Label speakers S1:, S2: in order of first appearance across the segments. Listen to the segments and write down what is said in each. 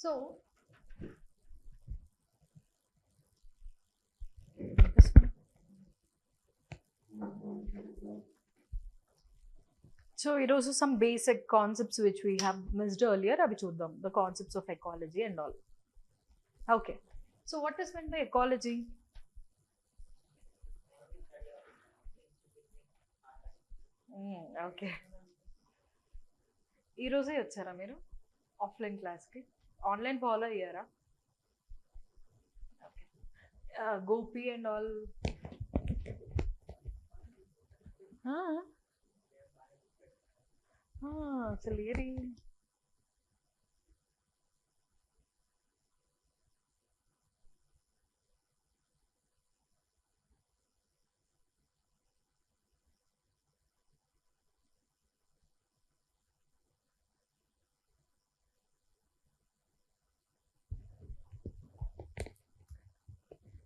S1: So, it also some basic concepts which we have missed earlier. Abhi chuddam, the concepts of ecology and all. Okay. So, what is meant by ecology? Okay. ఈ రోజే వచ్చారా మీరు offline క్లాస్కి online follow అయ్యారా okay Gopi and all అసలు ఏరి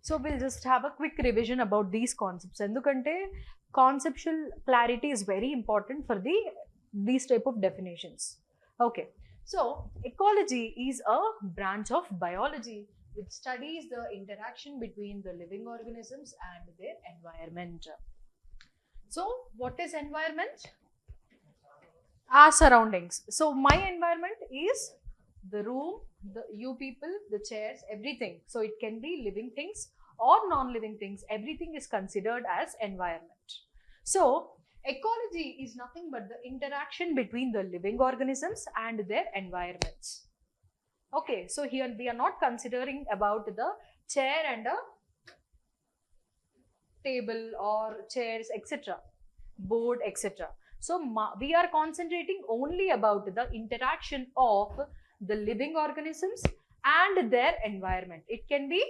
S1: So we'll just have a quick revision about these concepts. Endukante conceptual clarity is very important for these type of definitions. Okay. So ecology is a branch of biology which studies the interaction between the living organisms and their environment. So what is environment? Our surroundings. So my environment is the room, you people, the chairs, everything. So it can be living things or non-living things. Everything is considered as environment. So ecology is nothing but the interaction between the living organisms and their environments. Okay, so here we are not considering about the chair and a table or chairs, etc., board, etc. So we are concentrating only about the interaction of the living organisms and their environment. It can be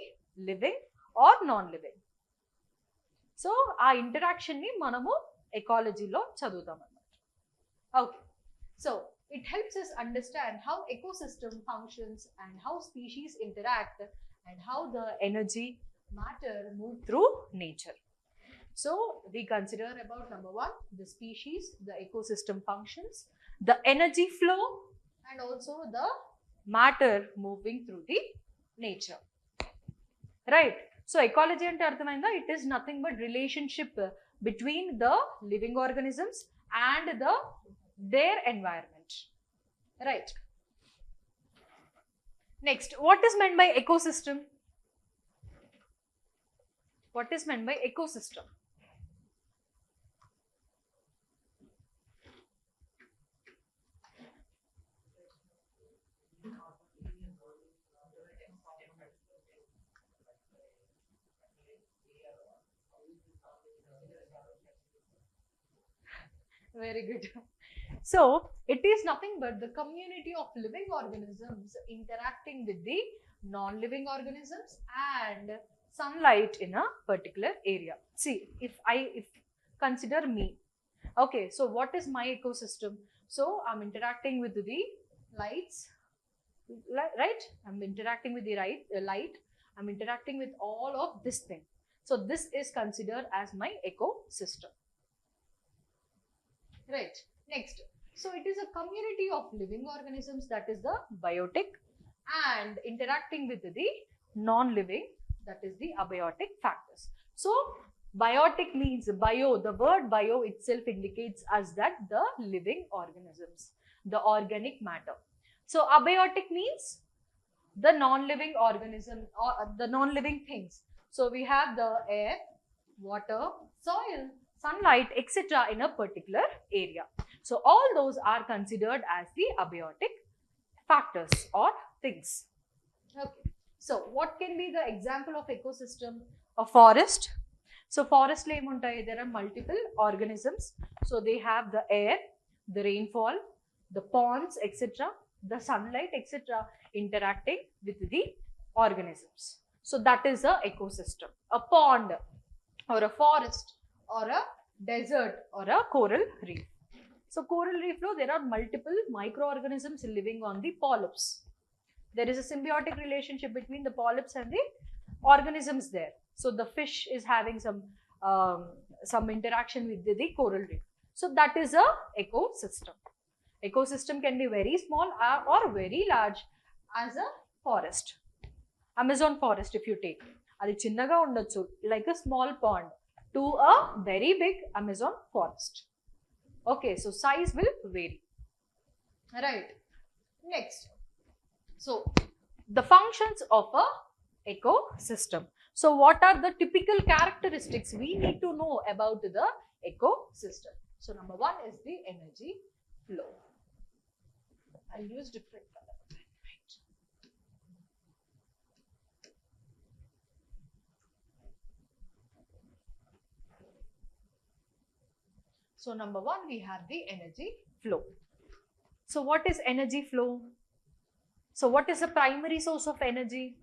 S1: living or non-living. So ఆ interaction ని మనము ఎకాలజీలో చదువుతాం అన్నమాట. Okay, so it helps us understand how ecosystem functions and how species interact and how the energy matter move through nature. So we consider about number one, the species, the ecosystem functions, the energy flow, and also the matter moving through the nature. Right? So ecology ante arthamainda, it is nothing but relationship between the living organisms and their environment. Right? Next, what is meant by ecosystem? What is meant by ecosystem? Very good. So it is nothing but the community of living organisms interacting with the non-living organisms and sunlight in a particular area. See, if consider me, okay, so what is my ecosystem? So I'm interacting with the lights, right? I'm interacting with the light. I'm interacting with all of this thing. So this is considered as my ecosystem. Right. Next. So it is a community of living organisms, that is the biotic, and interacting with the non-living, that is the abiotic factors. So biotic means bio. The word bio itself indicates us that the living organisms, the organic matter. So abiotic means the non-living organism or the non-living things. So we have the air, water, soil, sunlight, etc. in a particular area. So all those are considered as the abiotic factors or things. Okay. So what can be the example of ecosystem? A forest. So forest lo emuntayi, there are multiple organisms. So they have the air, the rainfall, the ponds, etc., the sunlight, etc., interacting with the organisms. So that is a ecosystem. A pond or a forest or a desert or a coral reef. So coral reef lo there are multiple microorganisms living on the polyps. There is a symbiotic relationship between the polyps and the organisms there. So the fish is having some interaction with the coral reef. So that is a ecosystem. Ecosystem can be very small or very large as a forest. Amazon forest if you take, adi chinnaga undochu like a small pond to a very big Amazon forest. Okay, so size will vary. Right. Next. So the functions of a ecosystem. So what are the typical characteristics we need to know about the ecosystem? So number one is the energy flow. I'll use different color. Right. So number one, we have the energy flow. So what is energy flow? So what is the primary source of energy?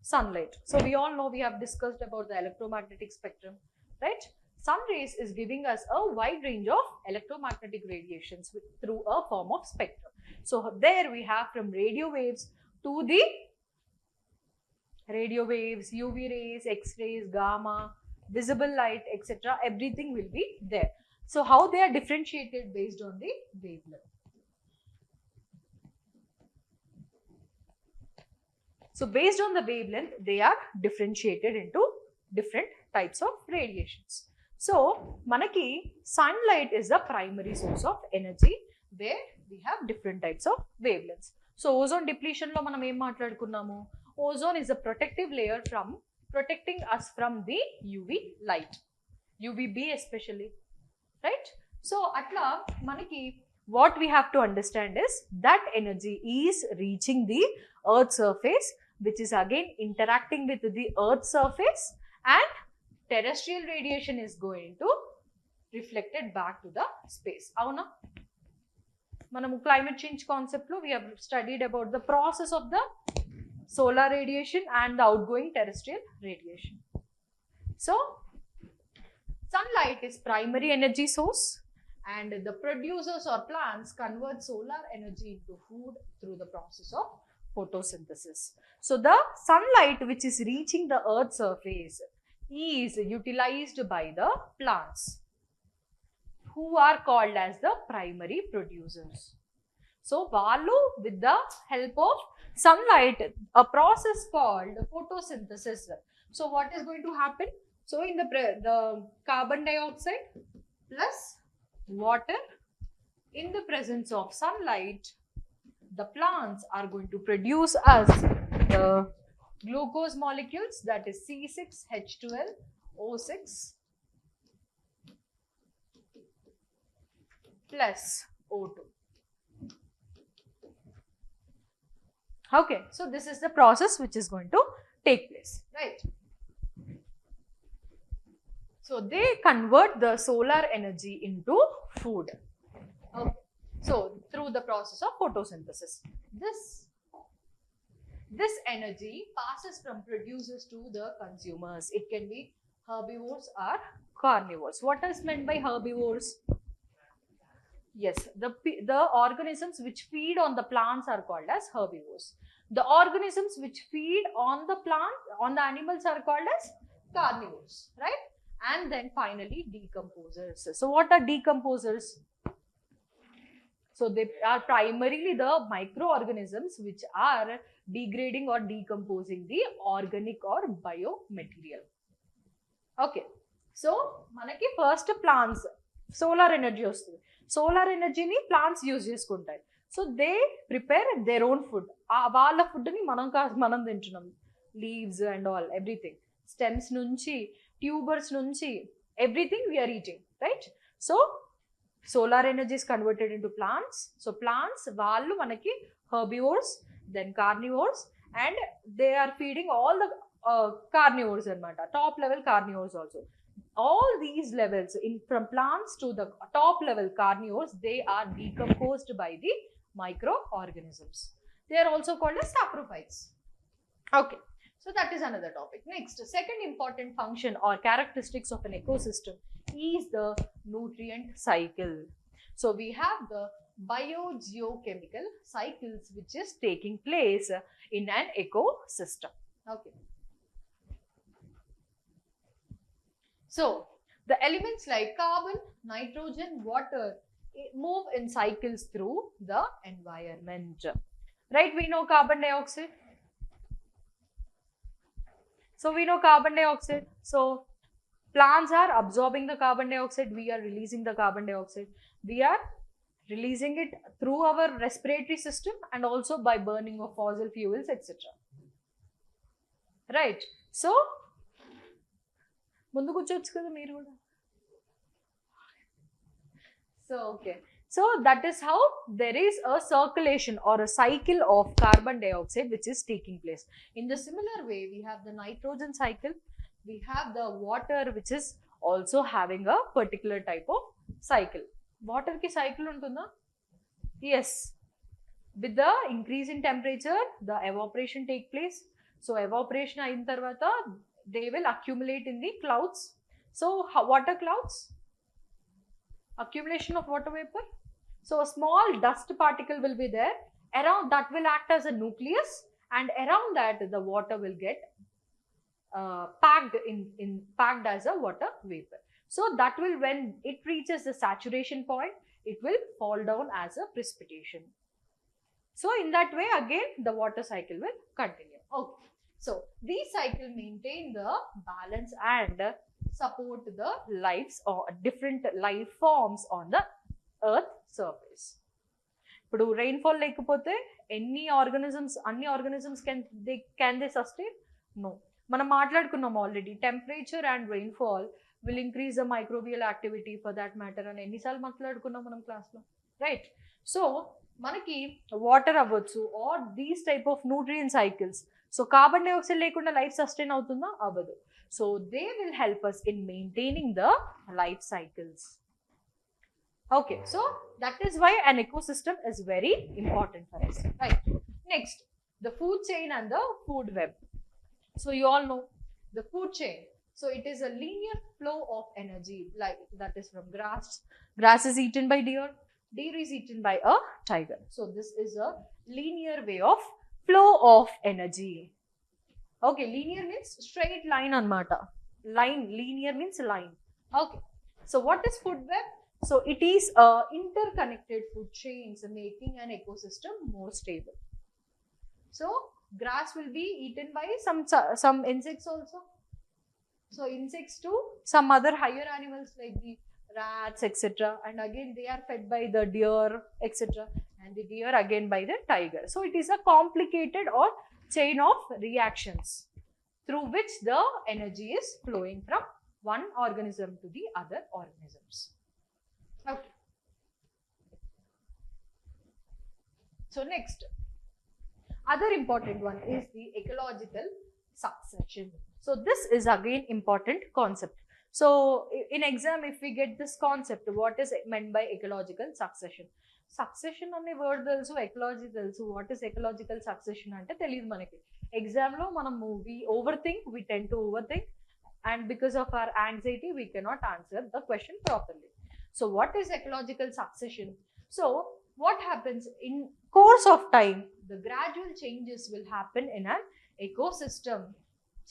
S1: Sunlight. So we all know, we have discussed about the electromagnetic spectrum, right? Sun rays is giving us a wide range of electromagnetic radiations through a form of spectrum. So there we have from radio waves to the radio waves, UV rays, X-rays, gamma, visible light, etc. Everything will be there. So how they are differentiated based on the wavelength. So based on the wavelength, they are differentiated into different types of radiations. So manaki sunlight is the primary source of energy, where we have different types of wavelengths. So ozone depletion lo manam em maatladukunnamu. Ozone is a protective layer from protecting us from the UV light, UVB especially, right? So atla manaki what we have to understand is that energy is reaching the earth surface, which is again interacting with the earth surface, and terrestrial radiation is going to reflected back to the space. Avuna manamu climate change concept lo we have studied about the process of the solar radiation and the outgoing terrestrial radiation. So sunlight is primary energy source, and the producers or plants convert solar energy into food through the process of photosynthesis. So the sunlight which is reaching the earth surface is utilized by the plants, who are called as the primary producers. So vallu with the help of sunlight, a process called photosynthesis. So what is going to happen? So in the carbon dioxide plus water in the presence of sunlight, the plants are going to produce us the glucose molecules, that is C6H12O6 plus O2. Okay, so this is the process which is going to take place, right? So they convert the solar energy into food. Okay. So through the process of photosynthesis, this energy passes from producers to the consumers. It can be herbivores or carnivores. What is meant by herbivores? Yes, the organisms which feed on the plants are called as herbivores. The organisms which feed on the plant, on the animals, are called as carnivores, right? And then finally decomposers. So what are decomposers? So they are primarily the microorganisms which are degrading or decomposing the organic or biomaterial. Okay, so manaki first plants solar energy వస్తుంది. Solar ఎనర్జీని plants use చేసుకుంటాయి. So they prepare their own food. వాళ్ళ ఫుడ్ని మనం తింటున్నాం. Leaves and all everything, stems నుంచి tubers నుంచి everything we are eating, right? So solar energy is converted into plants. So plants వాళ్ళు మనకి herbivores, then carnivores, and they are feeding all the carnivores anamata, top level carnivores also. All these levels, from plants to the top level carnivores, they are decomposed by the microorganisms. They are also called as saprophytes. Okay, so that is another topic. Next, second important function or characteristics of an ecosystem is the nutrient cycle. So we have the biogeochemical cycles which is taking place in an ecosystem. Okay. So the elements like carbon, nitrogen, water move in cycles through the environment. Right? We know carbon dioxide. So we know carbon dioxide. So plants are absorbing the carbon dioxide. We are releasing the carbon dioxide. We are releasing it through our respiratory system and also by burning of fossil fuels, etc. Right? So ముందు కూర్చోవచ్చు కదా మీరు కూడా. So okay. So that is how there is a circulation or a cycle of carbon dioxide which is taking place. In the similar way, we have the nitrogen cycle, we have the water which is also having a particular type of cycle. Water ki cycle untunda? Yes. With the increase in temperature, the evaporation take place. So evaporation ayin tarvata, they will accumulate in the clouds. So water clouds, accumulation of water vapor. So a small dust particle will be there, around that will act as a nucleus, and around that the water will get packed as a water vapor. So that will, when it reaches the saturation point, it will fall down as a precipitation. So in that way again the water cycle will continue. Okay. So these cycle maintain the balance and support the lives or different life forms on the earth surface. ఇప్పుడు rainfall లేకపోతే అన్ని organisms can they sustain? No. మనం మాట్లాడుకున్నాం already, temperature and rainfall will increase the microbial activity for that matter అని ఎన్నిసార్లు మాట్లాడుకున్నాం మనం క్లాస్లో, రైట్? సో మనకి వాటర్ అవ్వచ్చు or these type of nutrient cycles. So carbon dioxide లేకుండా లైఫ్ సస్టైన్ అవుతుందా? అవ్వదు. So they will help us in maintaining the life cycles. Okay, so that is why an ecosystem is very important for us, right? Next, the food chain and the food web. So you all know the food chain. So it is a linear flow of energy, like that is from grass. Grass is eaten by deer. Deer is eaten by a tiger. So this is a linear way of flow of energy. Okay, linear means straight line anmata. Line, linear means line. Okay. So what is food web? So it is interconnected food chains making an ecosystem more stable. So grass will be eaten by some insects also. So insects too, some other higher animals like the rats, etc. And again they are fed by the deer, etc. And the deer again by the tiger. So it is a complicated or chain of reactions through which the energy is flowing from one organism to the other organisms. Okay. So next, other important one is the ecological succession. So this is again important concept. So in exam if we get this concept, what is meant by ecological succession? Succession అనే word తెలుసు, ఎకలాజీ తెలుసు. What is ecological succession అంటే తెలియదు మనకి. ఎగ్జామ్లో మనము we tend to overthink, and because of our anxiety we cannot answer the question properly. So what is ecological succession? So what happens in course of time, the gradual changes will happen in an ecosystem,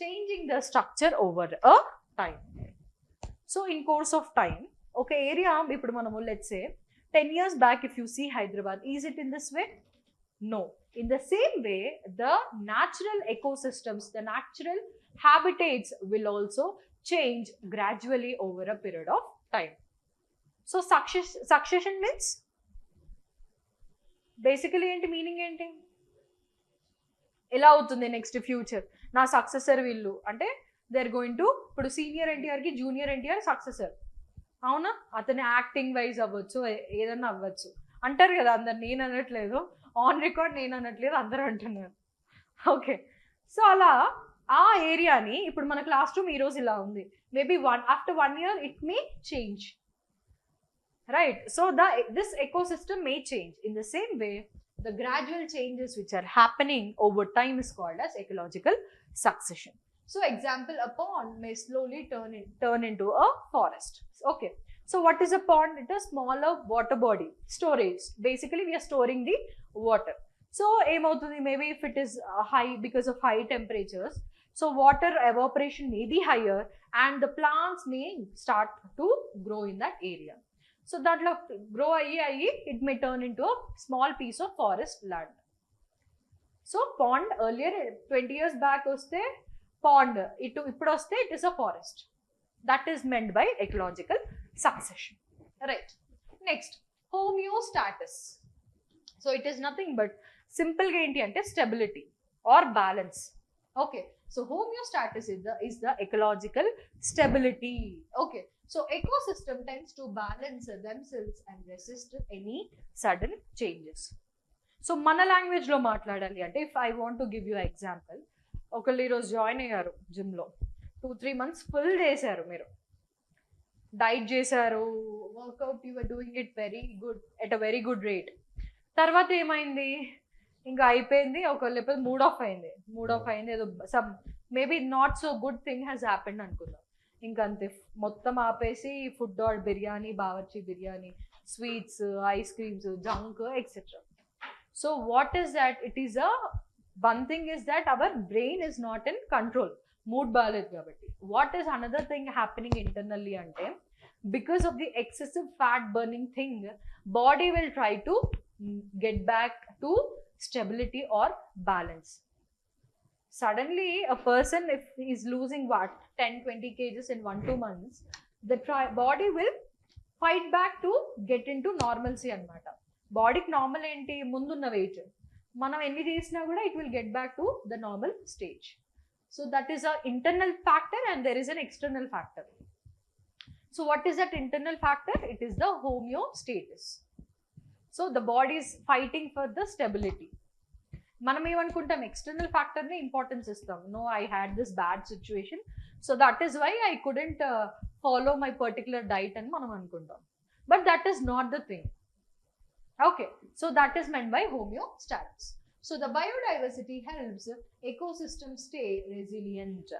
S1: changing the structure over a time. So in course of time, okay, area ఇప్పుడు మనము let's say 10 years back if you see Hyderabad, is it in this way? No. In the same way, the natural ecosystems, the natural habitats will also change gradually over a period of time. So succession means basically ఏంటి meaning ఏంటి? ఎలా అవుతుంది next future? నా successor వీళ్ళు అంటే they are going to, ఇప్పుడు senior ఎన్టీఆర్కి junior NTR successor, అవునా? అతని యాక్టింగ్ వైజ్ అవ్వచ్చు, ఏదన్నా అవ్వచ్చు అంటారు కదా అందరు. నేను అనట్లేదు, ఆన్ రికార్డ్ నేను అనట్లేదు, అందరూ అంటున్నారు. ఓకే, సో అలా ఆ ఏరియాని ఇప్పుడు మన క్లాస్ రూమ్ ఈరోజు ఇలా ఉంది, maybe after 1 year it may change, right? So this ecosystem may change. In the same way, the gradual changes which are happening over time is called as ecological succession. So example, a pond may slowly turn into a forest. Okay, so what is a pond? It is a smaller water body, storage. Basically we are storing the water. So maybe if it is high because of high temperatures, so water evaporation may be higher and the plants may start to grow in that area. So that grow it may turn into a small piece of forest land. So pond earlier 20 years back వస్తే pond, ఇప్పుడు వస్తే it is a forest. That is meant by ecological succession. Right. Next, homeostasis. So it is nothing but simple ga enti ante stability or balance. Okay. So homeostasis is the ecological stability. Okay. So ecosystem tends to balance themselves and resist any sudden changes. So మన language లో మాట్లాడాలి అంటే if I want to give you example, ఒకళ్ళు ఈరోజు join అయ్యారు జిమ్లో, 2-3 months full చేశారు, మీరు డైట్ చేశారు, workout you are doing it very good at a very good rate. తర్వాత ఏమైంది, ఇంకా అయిపోయింది, ఒక లేకపోతే మూడ్ ఆఫ్ అయింది ఏదో some maybe not so good thing has happened అనుకుందాం. ఇంకా అంతే, మొత్తం ఆపేసి food or biryani, Bawarchi biryani, sweets, ice creams, junk etcetera. So what is that? It is one thing is that our brain is not in control. Mood balance kabatti. What is another thing happening internally ante, because of the excessive fat burning thing, body will try to get back to stability or balance. Suddenly a person, if he is losing what 10-20 kgs in 1-2 months, the body will fight back to get into normalcy anamata. బాడీకి normal ఏంటి, ముందున్న weight, మనం ఎన్ని చేసినా కూడా it will get back to the normal stage. So that is a internal factor and there is an external factor. So what is that internal factor? It is the homeostasis. So the body is fighting for the stability. మనం ఏమనుకుంటాం, external ఫ్యాక్టర్ని importance ఇస్తాం. No, I had this bad situation, so that is why I couldn't follow my particular diet అని మనం అనుకుంటాం. But that is not the thing. Okay, so that is meant by homeostasis. So the biodiversity helps ecosystem stay resilient.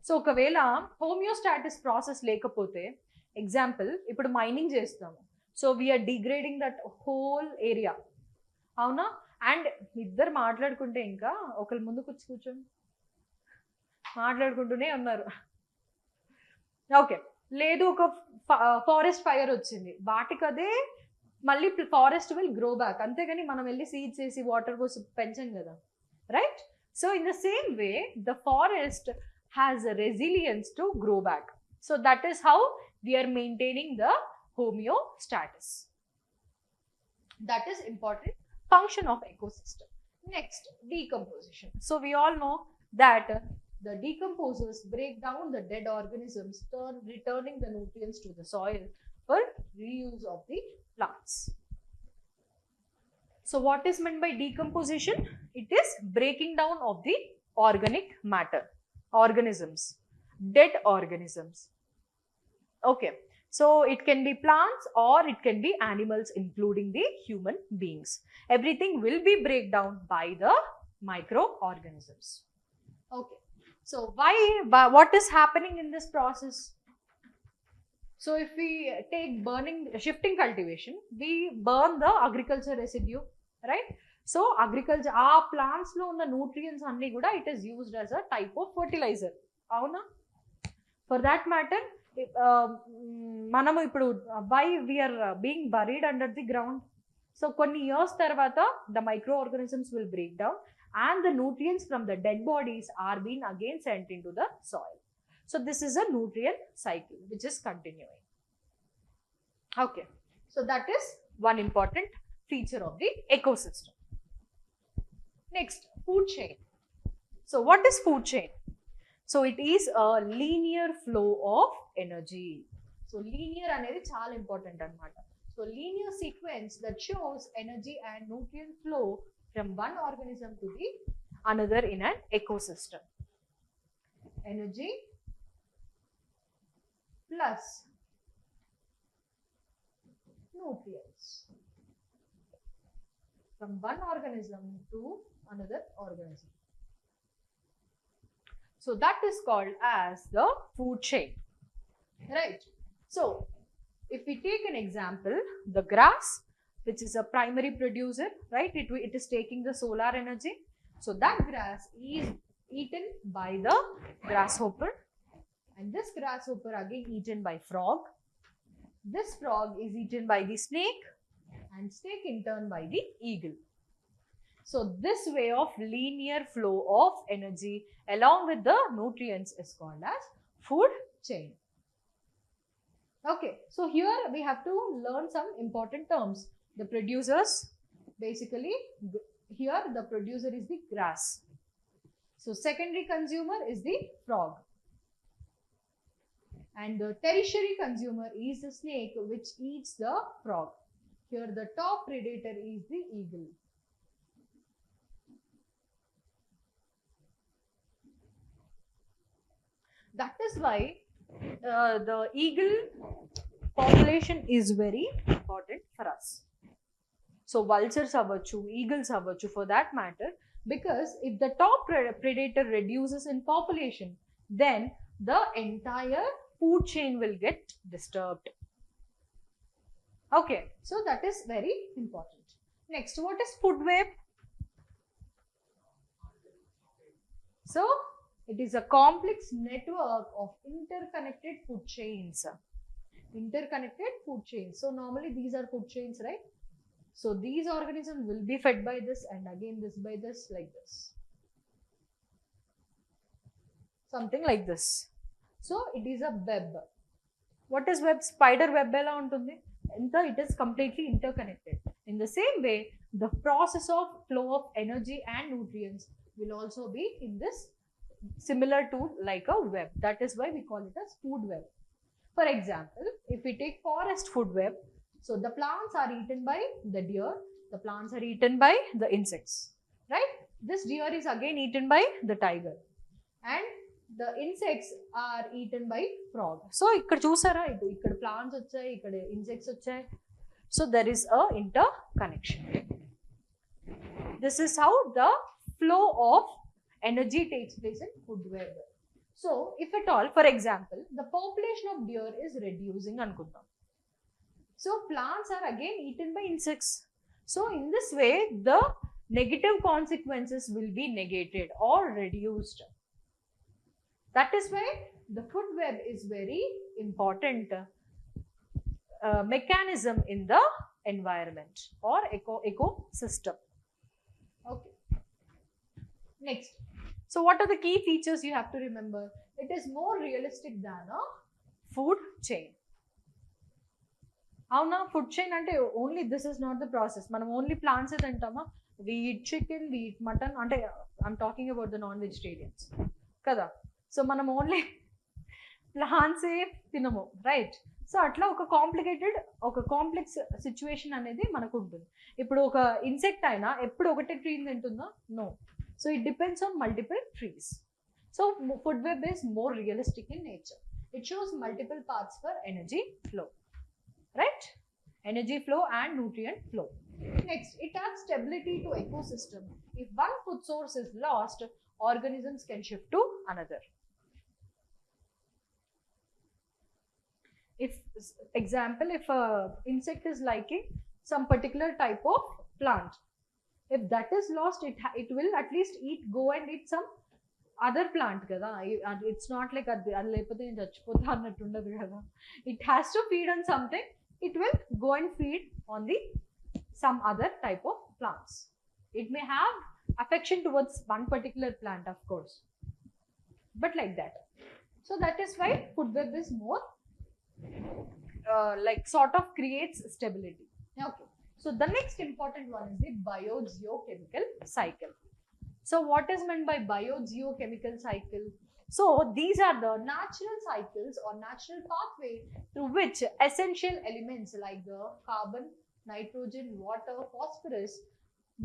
S1: So ఒకవేళ homeostasis process లేకపోతే, example ఇప్పుడు mining చేస్తాము, so we are degrading that whole area, అవునా? And ఇద్దరు మాట్లాడుకుంటే, ఇంకా ఒకరి ముందు కూర్చొని మాట్లాడుకుంటూనే ఉన్నారు. ఓకే, లేదు ఒక ఫారెస్ట్ ఫైర్ వచ్చింది, వాటికి అదే మళ్ళీ ఫారెస్ట్ విల్ గ్రో బ్యాక్, అంతేగాని మనం వెళ్ళి సీడ్స్ వేసి వాటర్ పోసి పెంచాం కదా, right? So in the same way the forest has a resilience to grow back. So that is how we are maintaining the homeostasis. That is important function of ecosystem. Next, decomposition. So we all know that the decomposers break down the dead organisms, returning the nutrients to the soil for reuse of the plants. So what is meant by decomposition? It is breaking down of the organic matter, organisms, dead organisms. Okay, so it can be plants or it can be animals, including the human beings. Everything will be break down by the microorganisms. Okay, so what is happening in this process? So if we take shifting cultivation, we burn the agriculture residue, right? So agriculture, plants lo unna nutrients anni kuda it is used as a type of fertilizer, avuna? For that matter, manamu ippudu why we are being buried under the ground? So కొన్ని years tarvata the microorganisms will break down and the nutrients from the dead bodies are being again sent into the soil. So this is a nutrient cycle which is continuing. Okay, so that is one important feature of the ecosystem. Next, food chain. So what is food chain? So it is a linear flow of energy. So linear anedi chaala important anamata. So linear sequence that shows energy and nutrient flow from one organism to the another in an ecosystem. Energy plus nutrients from one organism to another organism. So that is called as the food chain, right? So if we take an example, the grass, which is a primary producer, right? It is taking the solar energy. So that grass is eaten by the grasshopper, and this grasshopper again eaten by frog. This frog is eaten by the snake, and snake in turn by the eagle. So this way of linear flow of energy along with the nutrients is called as food chain. Okay, so here we have to learn some important terms. The producers, basically here the producer is the grass. So secondary consumer is the frog. And the tertiary consumer is the snake which eats the frog. Here the top predator is the eagle. That is why the eagle population is very important for us. So vultures avvachu, eagles avvachu for that matter, because if the top predator reduces in population, then the entire food chain will get disturbed. Okay, so that is very important. Next, what is food web? So it is a complex network of interconnected food chains. Interconnected food chains. So normally these are food chains, right? So these organisms will be fed by this and again this by this, like this. Something like this. So it is a web. What is web? Spider web ela untundi. It is completely interconnected. In the same way, the process of flow of energy and nutrients will also be in this similar to like a web. That is why we call it as food web. For example, if we take forest food web, so the plants are eaten by the deer, the plants are eaten by the insects, right? This deer is again eaten by the tiger and the insects are eaten by frog. So ikkada chusara idu ikkada plants vachai, ikkada insects vachai. So there is a interconnection. This is how the flow of energy takes place in food web. So if at all, for example, the population of deer is reducing anukuntam. So plants are again eaten by insects. So in this way, the negative consequences will be negated or reduced. That is why the food web is very important mechanism in the environment or ecosystem. Okay. Next. So what are the key features you have to remember? It is more realistic than a food chain. Avuna food chain ante only this is not the process. Manam only plants tintama. We eat chicken, we eat mutton. Ante I'm talking about the non-vegetarians. Kada. So manam only plants tinamu, right? So అట్లా ఒక complicated ఒక complex situation అనేది మనకు ఉంటుంది. ఇప్పుడు ఒక insect అయినా ఎప్పుడు ఒకటే ట్రీ తింటుందా? No. So it depends on multiple trees. So food web is more realistic in nature. It shows multiple parts for energy flow, right? Energy flow and nutrient flow. Next, it adds stability to ecosystem. If one food source is lost, organisms can shift to another. If example, if a insect is liking some particular type of plant, if that is lost, it will at least go and eat some other plant kada. It's not like adi lepothe nenu chachipotha annattu undadu kada. It has to feed on something. It will go and feed on the some other type of plants. It may have affection towards one particular plant, of course, but like that. So that is why food web is more like sort of creates stability. Okay. So the next important one is the biogeochemical cycle. So what is meant by biogeochemical cycle? So these are the natural cycles or natural pathway through which essential elements like the carbon, nitrogen, water, phosphorus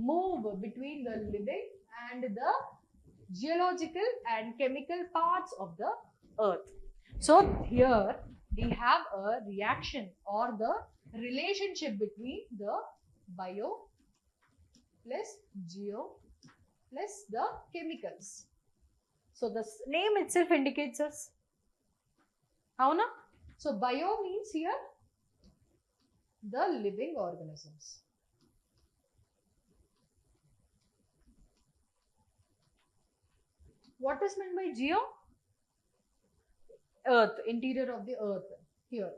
S1: move between the living and the geological and chemical parts of the earth. So here we have a reaction or the relationship between the bio plus geo plus the chemicals. So the name itself indicates us. Avuna? So bio means here the living organisms. What is meant by geo? Earth, interior of the earth here.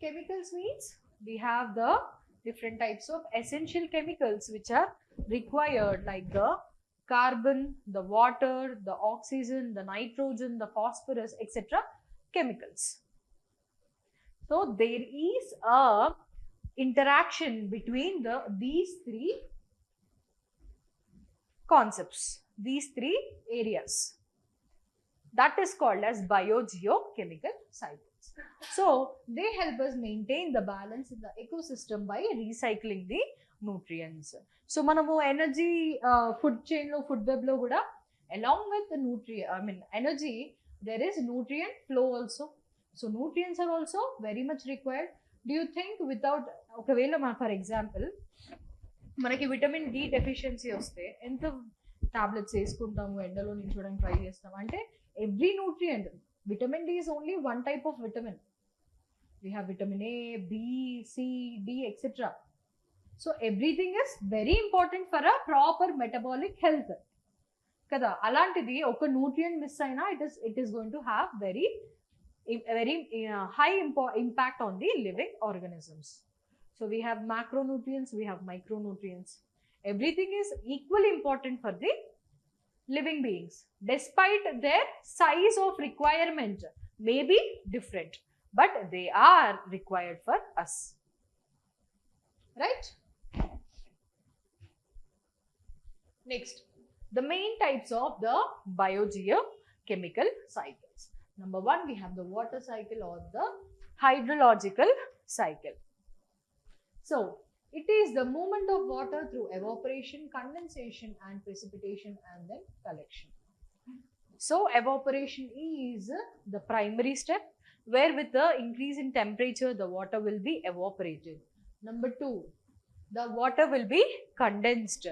S1: Chemicals means we have the different types of essential chemicals which are required, like the carbon, the water, the oxygen, the nitrogen, the phosphorus, etc. chemicals. So there is a interaction between these three concepts, these three areas. That is called as biogeochemical cycles. So they help us maintain the balance in the ecosystem by recycling the nutrients. So manamu energy food chain lo, food web lo kuda, along with the energy, there is nutrient flow also. So nutrients are also very much required. Do you think without, for example, మనకి vitamin D deficiency వస్తే ఎంత tablets వేసుకుంటాము, ఎండలో నించోడానికి try చేస్తాం అంటే every nutrient, vitamin D is only one type of vitamin. We have vitamin A, B, C, D etcetera. So everything is very important for a proper metabolic health కదా. అలాంటిది ఒక న్యూట్రియంట్ మిస్ అయినా it is going to have very high impact on the living organisms. So we have macronutrients, we have micronutrients. Everything is equally important for the living beings, despite their size of requirement may be different, but they are required for us, right? Next, the main types of the biogeochemical cycles. Number one, we have the water cycle or the hydrological cycle. So, it is the movement of water through evaporation, condensation and precipitation and then collection. So, evaporation is the primary step, where with the increase in temperature, the water will be evaporated. Number two, the water will be condensed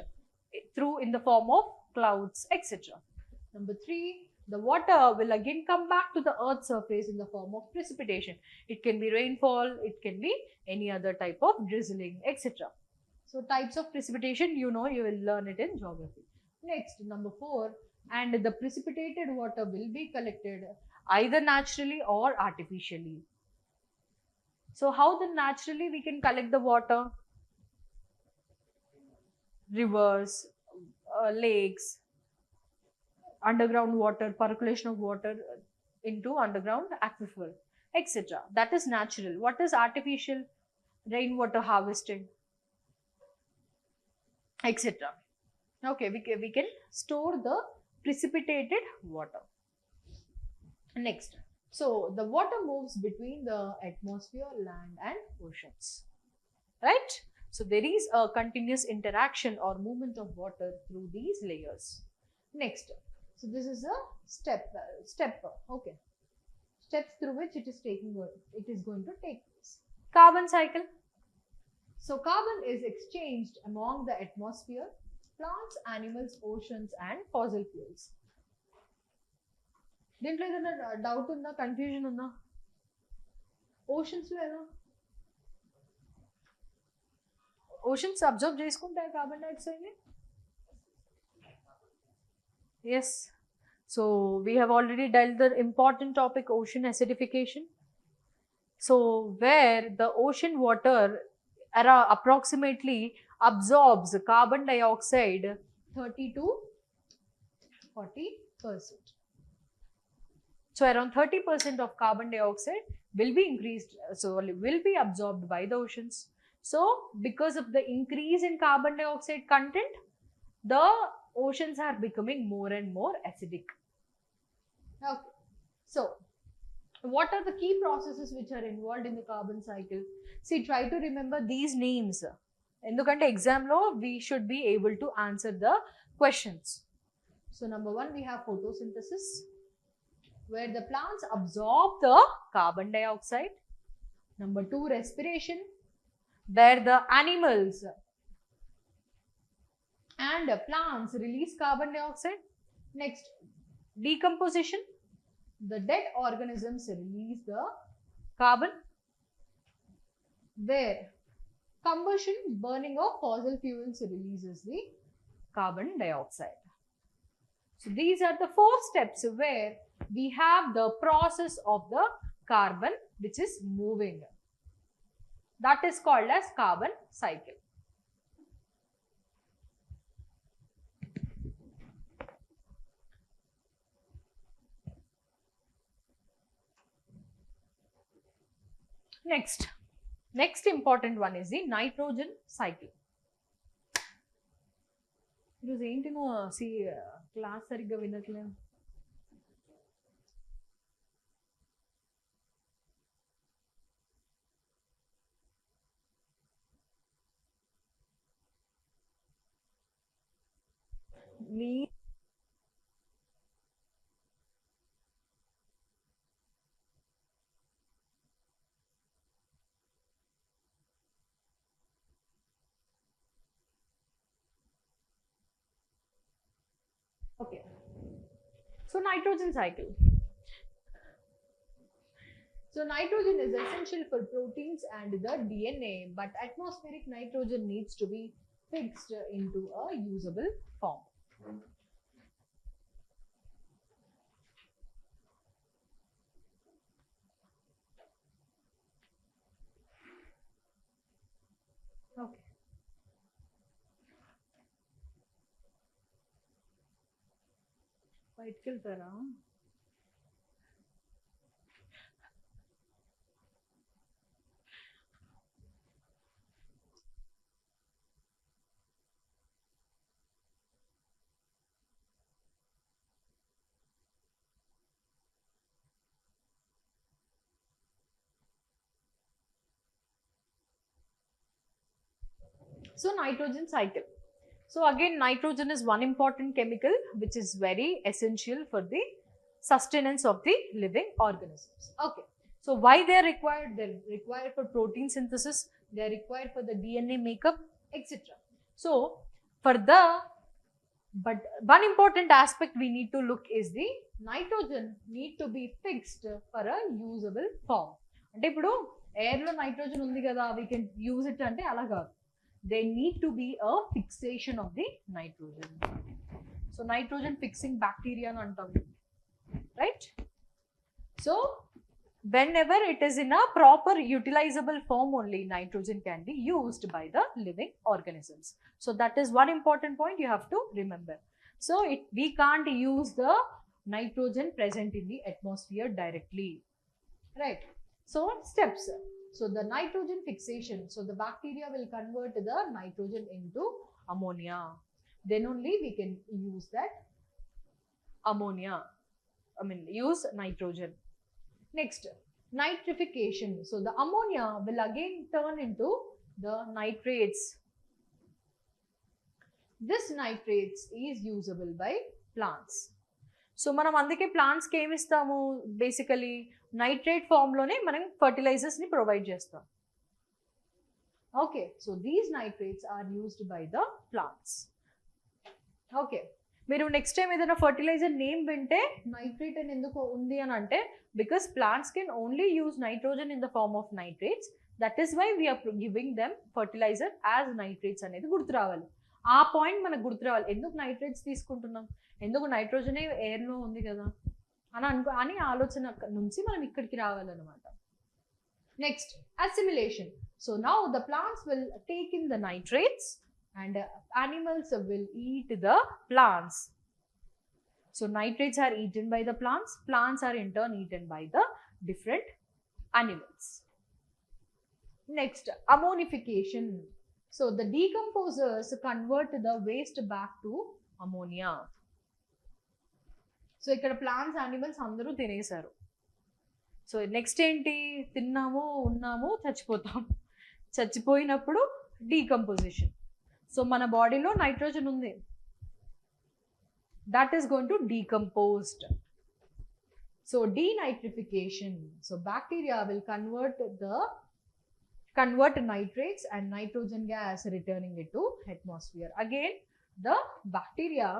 S1: through in the form of clouds, etc. Number three, the water will again come back to the earth's surface in the form of precipitation. It can be rainfall, it can be any other type of drizzling, etc. So types of precipitation, you will learn it in geography. Next, number four, and the precipitated water will be collected either naturally or artificially. So how then naturally we can collect the water? Rivers, lakes, underground water, percolation of water into underground aquifer, etc. That is natural. What is artificial? Rainwater harvesting, etc. Okay, we can store the precipitated water. Next, so the water moves between the atmosphere, land and oceans, right? So there is a continuous interaction or movement of water through these layers. Next, so this is a step, okay, steps through which it is going to take place. Carbon cycle. So carbon is exchanged among the atmosphere, plants, animals, oceans and fossil fuels. దీంట్లో ఏదైనా doubt ఉందా, confusion ఉందా? Oceans లో ఎలా oceans observe చేసుకుంటాయి carbon dioxide ని? Yes. So we have already dealt the important topic, ocean acidification. So where the ocean water approximately absorbs carbon dioxide 30 to 40%. So around 30% of carbon dioxide will be will be absorbed by the oceans. So because of the increase in carbon dioxide content, the oceans are becoming more and more acidic. Okay. So what are the key processes which are involved in the carbon cycle? See, try to remember these names. Endukante exam lo we should be able to answer the questions. So number one, we have photosynthesis, where the plants absorb the carbon dioxide. Number two, respiration, where the animals and plants release carbon dioxide. Next, decomposition, the dead organisms release the carbon, where combustion, burning of fossil fuels releases the carbon dioxide. So these are the four steps where we have the process of the carbon which is moving. That is called as carbon cycle. Next important one is the nitrogen cycle. ఈరోజు ఏంటి నువ్వు class సరిగ్గా వినట్లే. మీ okay, so nitrogen cycle. So nitrogen is essential for proteins and the DNA, but atmospheric nitrogen needs to be fixed into a usable form. Okay. బయటికి వెళ్తారా? So nitrogen cycle. So again, nitrogen is one important chemical which is very essential for the sustenance of the living organisms. Okay. So why they are required? They are required for protein synthesis, they are required for the DNA makeup, etc. So but one important aspect we need to look is the nitrogen need to be fixed for a usable form. అంటే ఇప్పుడు air లో nitrogen ఉంది కదా, we can use it అంటే అలా కాదు. There need to be a fixation of the nitrogen. So nitrogen fixing bacteria antam, right? So whenever it is in a proper utilizable form only, nitrogen can be used by the living organisms. So that is one important point you have to remember. So we can't use the nitrogen present in the atmosphere directly, right? So steps. So the nitrogen fixation, so the bacteria will convert the nitrogen into ammonia. Then only we can use that ammonia. Use nitrogen. Next, nitrification. So the ammonia will again turn into the nitrates. This nitrates is usable by plants. So మనం అందుకే ప్లాంట్స్కి ఏమి ఇస్తాము, basically nitrate ఫామ్లోనే మనం ఫర్టిలైజర్స్ని provide చేస్తాం. Okay, so these nitrates are used by the plants. Okay, మీరు next time ఏదైనా ఫర్టిలైజర్ నేమ్ వింటే నైట్రేట్ అని ఎందుకు ఉంది అని అంటే, because plants can only use nitrogen in the form of nitrates, that is why we are giving them fertiliser as nitrates అనేది గుర్తు రావాలి. ఆ పాయింట్ మనకు గుర్తు రావాలి, ఎందుకు నైట్రేట్స్ తీసుకుంటున్నాం, ఎందుకు నైట్రోజనే ఎయిర్లో ఉంది కదా అని ఆలోచన నుంచి మనం ఇక్కడికి రావాలన్నమాట. Next, assimilation. So now the plants will take in the nitrates and animals will eat the plants. So nitrates are eaten by the plants, plants are in turn eaten by the different animals. Next, ammonification. So the decomposers convert the waste back to ammonia. So ikkada plants, animals andaru tinesaru. So next enti, tinnamo unnamo chachipotam, chachipoyinappudu decomposition. So మన బాడీలో nitrogen ఉంది, that is going to decomposed. So denitrification. So bacteria will convert nitrates and nitrogen gas, returning it to atmosphere. Again, the bacteria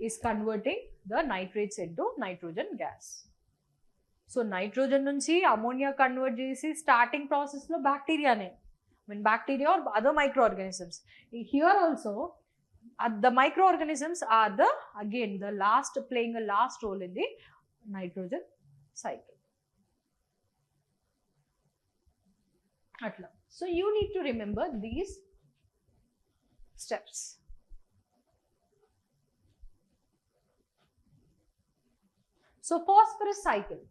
S1: is converting the nitrates into nitrogen gas. So nitrogen నుంచి ammonia convert చేసి starting ప్రాసెస్లో బ్యాక్టీరియానే, bacteria or other microorganisms. Here also, the microorganisms are playing a last role in the nitrogen cycle. Atla. So you need to remember these steps. So phosphorus cycle.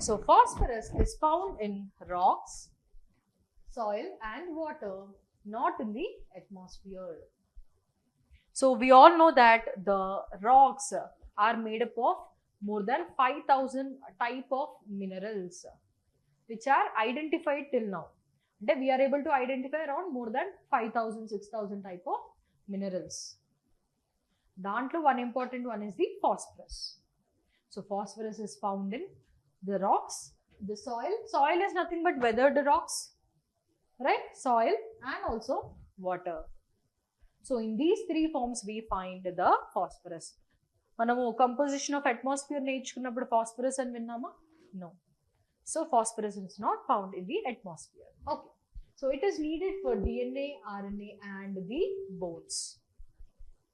S1: So phosphorus is found in rocks, soil and water, not in the atmosphere. So we all know that the rocks are made up of more than 5,000 type of minerals which are identified till now. We are able to identify around more than 5,000, 6,000 type of minerals. Dantlo one important one is the phosphorus. So phosphorus is found in the rocks, the soil. Soil is nothing but weathered rocks, right? Soil and also water. So in these three forms we find the phosphorus. Manamu composition of atmosphere నేర్చుకున్నప్పుడు phosphorus అని విన్నామా? No. So phosphorus is not found in the atmosphere. Okay. So it is needed for DNA, RNA and the bones.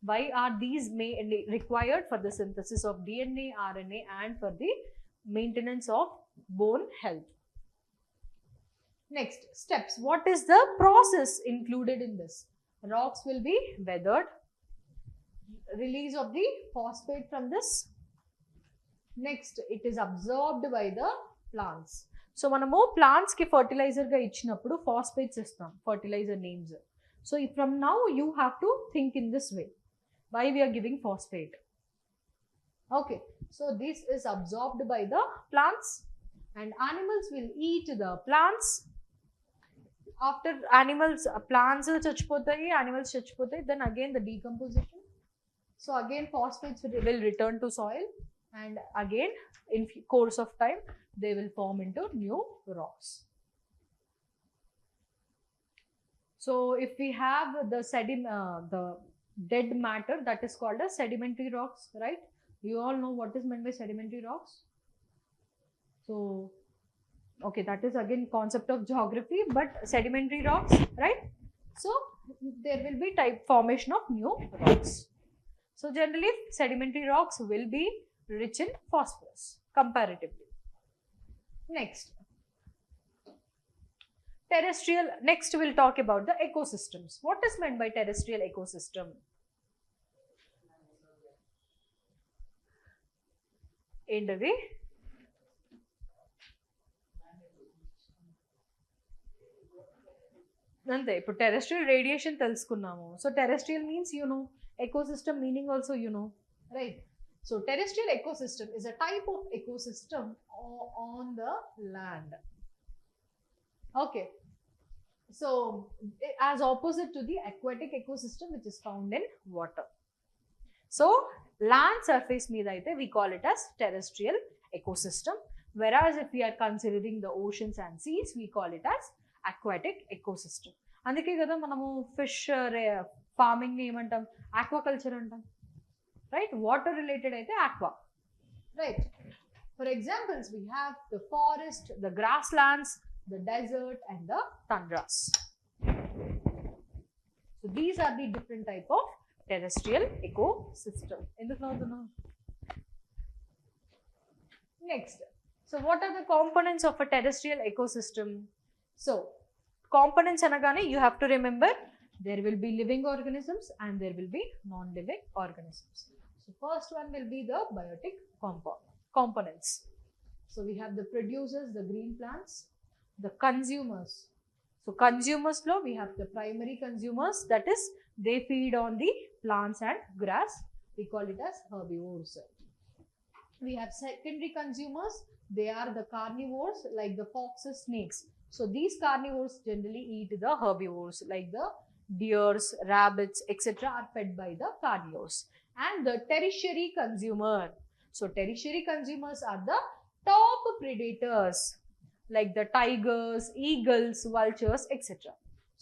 S1: Why are these required? For the synthesis of DNA, RNA and for the maintenance of bone health. Next, steps. What is the process included in this? Rocks will be weathered. Release of the phosphate from this. Next, it is absorbed by the plants. So, manamu plants ki fertilizer ga ichinappudu phosphates istam, fertilizer names. So, from now you have to think in this way. Why we are giving phosphate? Okay, so this is absorbed by the plants and animals will eat the plants. After plants chachipotayi, animals chachipotayi, then again the decomposition. So again phosphates will return to soil and again in course of time they will form into new rocks. So if we have the dead matter, that is called as sedimentary rocks, right? You all know what is meant by sedimentary rocks. So, okay, that is again concept of geography, but sedimentary rocks, right? So, there will be type formation of new rocks. So, generally sedimentary rocks will be rich in phosphorus comparatively. Next, terrestrial. Next, we'll talk about the ecosystems. What is meant by terrestrial ecosystem? ఏంటది? అంతే, ఇప్పుడు terrestrial radiation తెలుసుకున్నాము. So terrestrial means you know, ecosystem meaning also you know, right? So terrestrial ecosystem is a type of ecosystem on the land. Okay, so as opposite to the aquatic ecosystem which is found in water. So land surface మీద అయితే we call it as terrestrial ecosystem, whereas if we are considering the oceans and seas we call it as aquatic ecosystem. అందుకే కదా మనము fish farming ని ఏమంటాం? Aquaculture అంటాం, right? Water related అయితే aqua, right? For examples we have the forest, the grasslands, the desert and the tundras. So these are the different type of terrestrial ecosystem. ఎందుకు నవ్వుతున్నావు? Next, so what are the components of a terrestrial ecosystem? So components anagane you have to remember there will be living organisms and there will be non-living organisms. So first one will be the biotic components. So we have the producers, the green plants, the consumers. So consumers lo we have the primary consumers, that is they feed on the plants and grass, we call it as herbivores. We have secondary consumers, they are the carnivores like the foxes, snakes. So these carnivores generally eat the herbivores like the deers, rabbits, etc. are fed by the carnivores. And the tertiary consumer. So tertiary consumers are the top predators like the tigers, eagles, vultures, etc.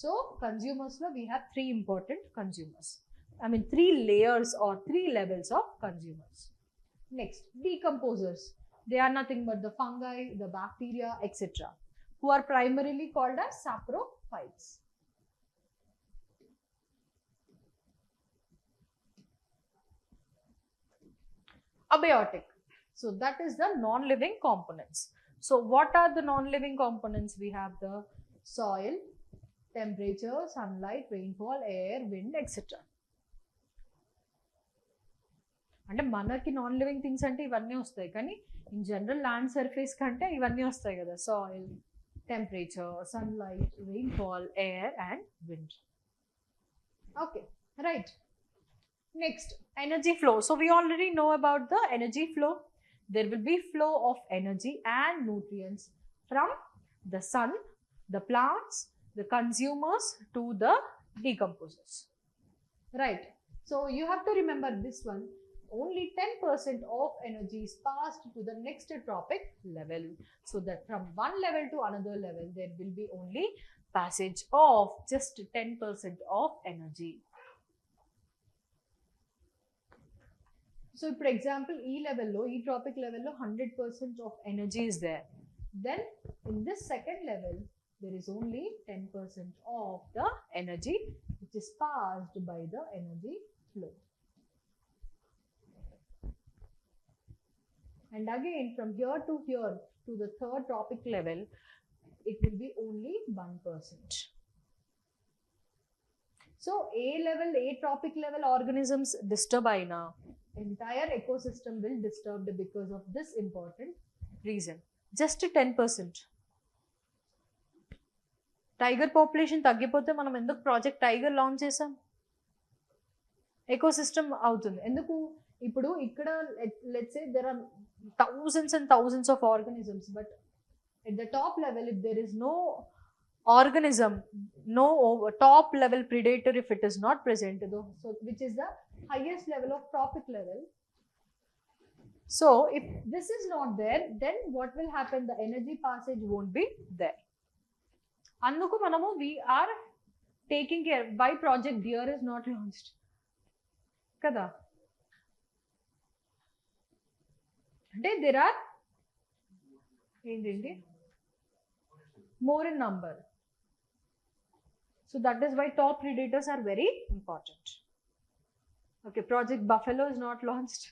S1: So consumers lo we have three important consumers. I mean three layers or three levels of consumers. Next, decomposers. They are nothing but the fungi, the bacteria, etc. who are primarily called as saprophytes. Abiotic. So that is the non-living components. So what are the non-living components? We have the soil, temperature, sunlight, rainfall, air, wind, etc. అంటే మనకి non living things అంటే ఇవన్నీ వస్తాయి, కానీ in general land surface కంటే ఇవన్నీ వస్తాయి కదా, soil, temperature, sunlight, rainfall, air and wind. Okay, right. Next, energy flow. So we already know about the energy flow. There will be flow of energy and nutrients from the sun, the plants, the consumers to the decomposers. Right. So you have to remember this one. Only 10% of energy is passed to the next tropic level. So that from one level to another level, there will be only passage of just 10% of energy. So for example, E level low, E tropic level low, 100% of energy is there. Then in this second level, there is only 10% of the energy which is passed by the energy flow. And again, from here to the third tropic level, it will be only 1%. So A level, A tropic level organisms disturb aina, entire ecosystem will disturbed because of this important reason. Just 10%. Tiger population తగ్గిపోతే మనం ఎందుకు project tiger launch చేసాం? Ecosystem అవుతుంది. ఎందుకు? ఇప్పుడు ఇక్కడ let's say there are thousands and thousands of organisms, but at the top level, if there is no organism, no top level predator, if it is not present, so which is the highest level of tropic level. So if this is not there, then what will happen? The energy passage won't be there. Anduku manamu we are taking care. Why Project Deer is not launched kada? అంటే there are more in number. So that is why top predators are very important. Okay, Project Buffalo is not launched.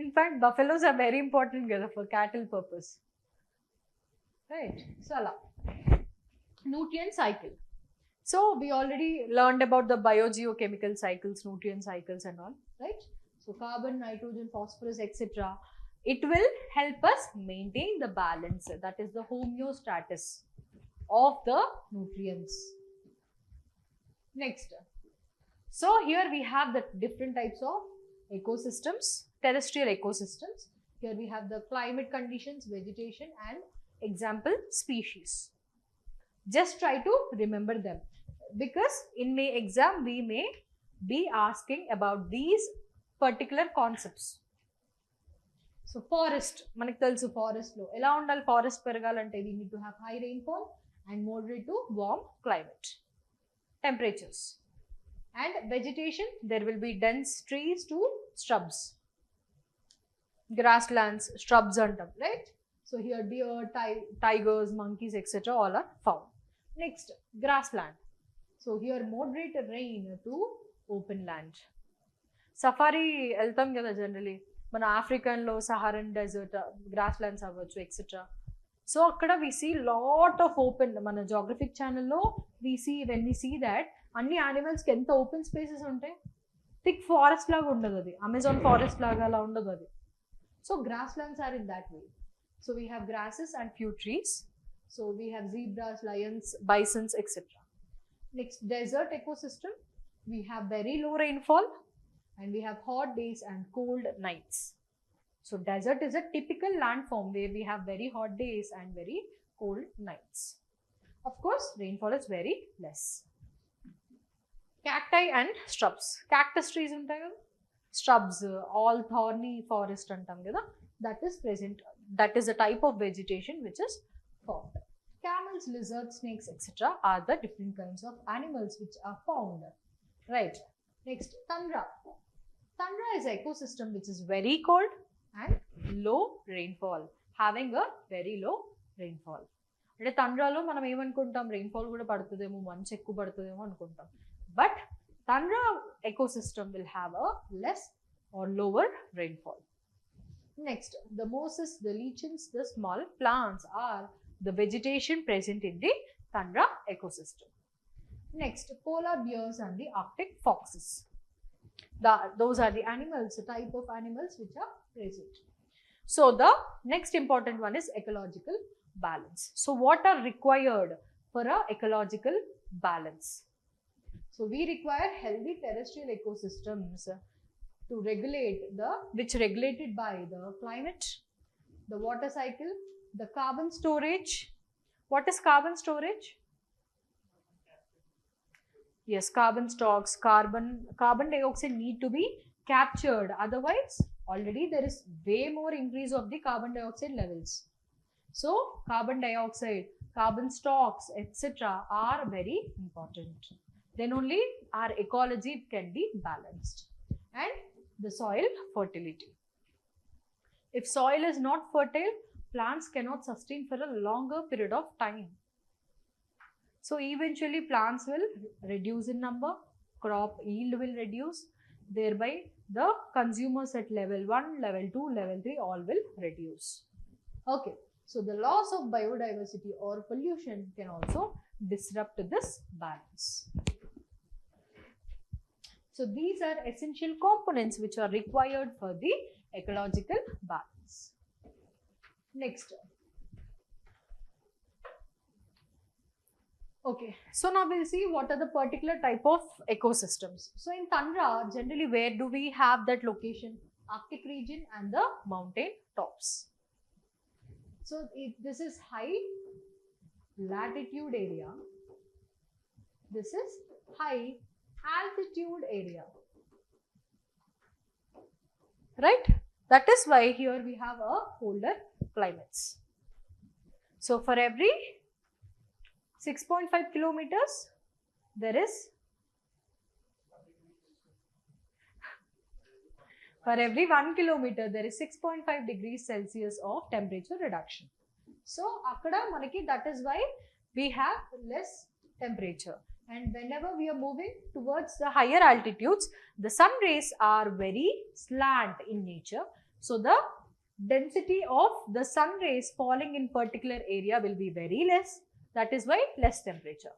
S1: In fact, buffaloes are very important for cattle purpose. Right? So, nutrient cycle. So, we already learned about the biogeochemical cycles, nutrient cycles and all, right? So, carbon, nitrogen, phosphorus, etc. It will help us maintain the balance, that is the homeostasis of the nutrients. Next. So, here we have the different types of ecosystems, terrestrial ecosystems. Here we have the climate conditions, vegetation and example species. Just try to remember them, because in my exam we may be asking about these particular concepts. So forest, మనకు తెలుసు forest లో ఎలా ఉండాలి, forest పెరగాలంటే we need to have high rainfall and moderate to warm climate temperatures. And vegetation, there will be dense trees to shrubs, grasslands, shrubs antam, right? So here deer, tigers, monkeys, etc. all are found. Next, grassland. So here moderate rain to open land. Safari వెళ్తాం కదా generally, మన ఆఫ్రికన్లో Saharan desert, grasslands అవ్వచ్చు etcetera. So అక్కడ we see lot of open, మన geographic ఛానల్లో when we see that అన్ని యానిమల్స్కి ఎంత ఓపెన్ స్పేసెస్ ఉంటాయి, థిక్ ఫారెస్ట్ లాగా ఉండదు అది, అమెజాన్ ఫారెస్ట్ లాగా అలా ఉండదు అది. So grasslands are in that way. So we have grasses and few trees. So we have zebras, lions, bisons etcetera. Next, dessert ecosystem. We have very low rainfall and we have hot days and cold nights. So desert is a typical landform where we have very hot days and very cold nights. Of course, rainfall is very less. Cacti and shrubs. Cactus trees untai kada, shrubs, all thorny forest antam kada, that is present. That is a type of vegetation which is found. Camels, lizards, snakes, etc. are the different kinds of animals which are found. Right. Next, tundra. Tundra is an ecosystem which is very cold and low rainfall, having a very low rainfall. అంటే తండ్రాలో మనం ఏమనుకుంటాం, rainfall కూడా పడుతుందేమో, మంచు ఎక్కువ పడుతుందేమో అనుకుంటాం. But tundra ecosystem will have a less or lower rainfall. Next, the mosses, the lichens, the small plants are the vegetation present in the tundra ecosystem. Next, polar bears and the Arctic foxes. Those are the animals, the type of animals which are present. So the next important one is ecological balance. So what are required for a ecological balance? So we require healthy terrestrial ecosystems to regulate which regulated by the climate, the water cycle, the carbon storage. What is carbon storage? Yes, carbon stocks, carbon dioxide need to be captured. Otherwise, already there is way more increase of the carbon dioxide levels. So, carbon dioxide, carbon stocks, etc. are very important. Then only our ecology can be balanced. And the soil fertility. If soil is not fertile, plants cannot sustain for a longer period of time. So eventually plants will reduce in number, crop yield will reduce, thereby the consumers at level 1, level 2, level 3 all will reduce. Okay, so the loss of biodiversity or pollution can also disrupt this balance. So these are essential components which are required for the ecological balance. Next. Okay, so now we'll see what are the particular type of ecosystems. So in tundra, generally where do we have that location? Arctic region and the mountain tops. So this is high latitude area. This is high altitude area. Right? That is why here we have a colder climates. So for every 6.5 kilometers, there is, for every 1 kilometer, there is 6.5 degrees Celsius of temperature reduction. So, akkada manaki, that is why we have less temperature. And whenever we are moving towards the higher altitudes, the sun rays are very slant in nature. So, the density of the sun rays falling in particular area will be very less. That is why less temperature.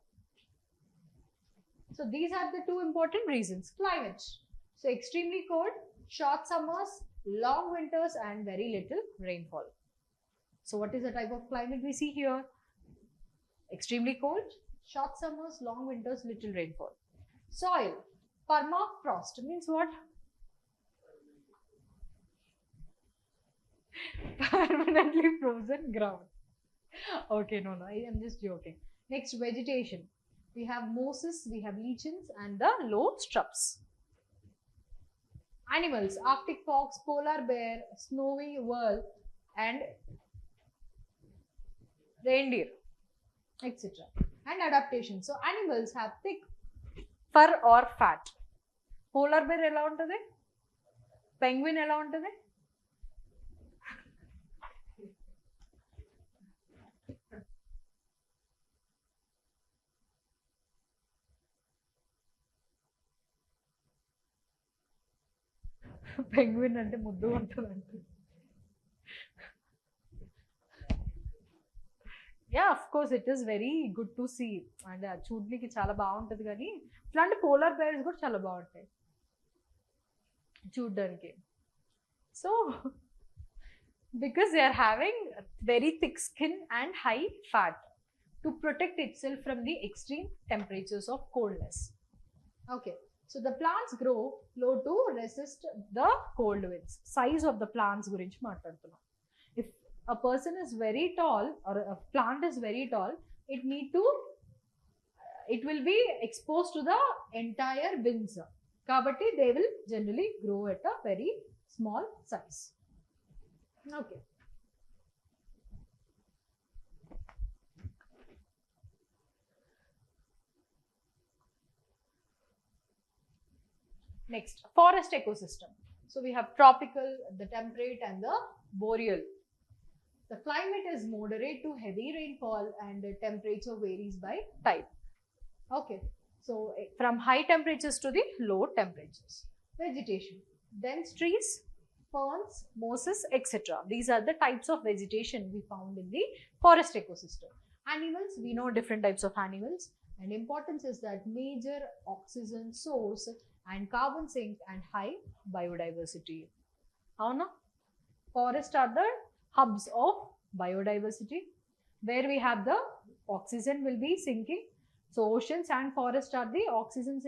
S1: So these are the two important reasons. Climate. So extremely cold, short summers, long winters and very little rainfall. So what is the type of climate we see here? Extremely cold, short summers, long winters, little rainfall. Soil. Permafrost means what? Permanently frozen ground. Okay, no, I am just joking. Next, vegetation. We have mosses, we have lichens and the low shrubs. Animals, Arctic fox, polar bear, snowy owl and reindeer, etc. And adaptation. So, animals have thick fur or fat. Polar bear ela untadi? Penguin ela untadi? Penguin ante muddu untadante. Yeah, of course it is very good to see and చూడడానికి చాలా బాగుంటది కానీ ఇట్లాంటి polar bears కూడా చాలా బాగుంటాయి చూడడానికి. So because they are having very thick skin and high fat to protect itself from the extreme temperatures of coldness. Okay. So the plants grow low to resist the cold winds. Size of the plants gurinchi maatladutunnam. If a person is very tall or a plant is very tall, it will be exposed to the entire winds. Kabatti they will generally grow at a very small size. Okay. Next, forest ecosystem. So we have tropical, the temperate and the boreal. The climate is moderate to heavy rainfall and the temperature varies by type. Okay, so from high temperatures to the low temperatures. Vegetation, dense trees, ferns, mosses, etc. These are the types of vegetation we found in the forest ecosystem. Animals, we know different types of animals, and importance is that major oxygen source and carbon sink and high biodiversity. Avuna? Forests are the hubs of biodiversity, where we have the oxygen will be sinking. So oceans and forests are the oxygen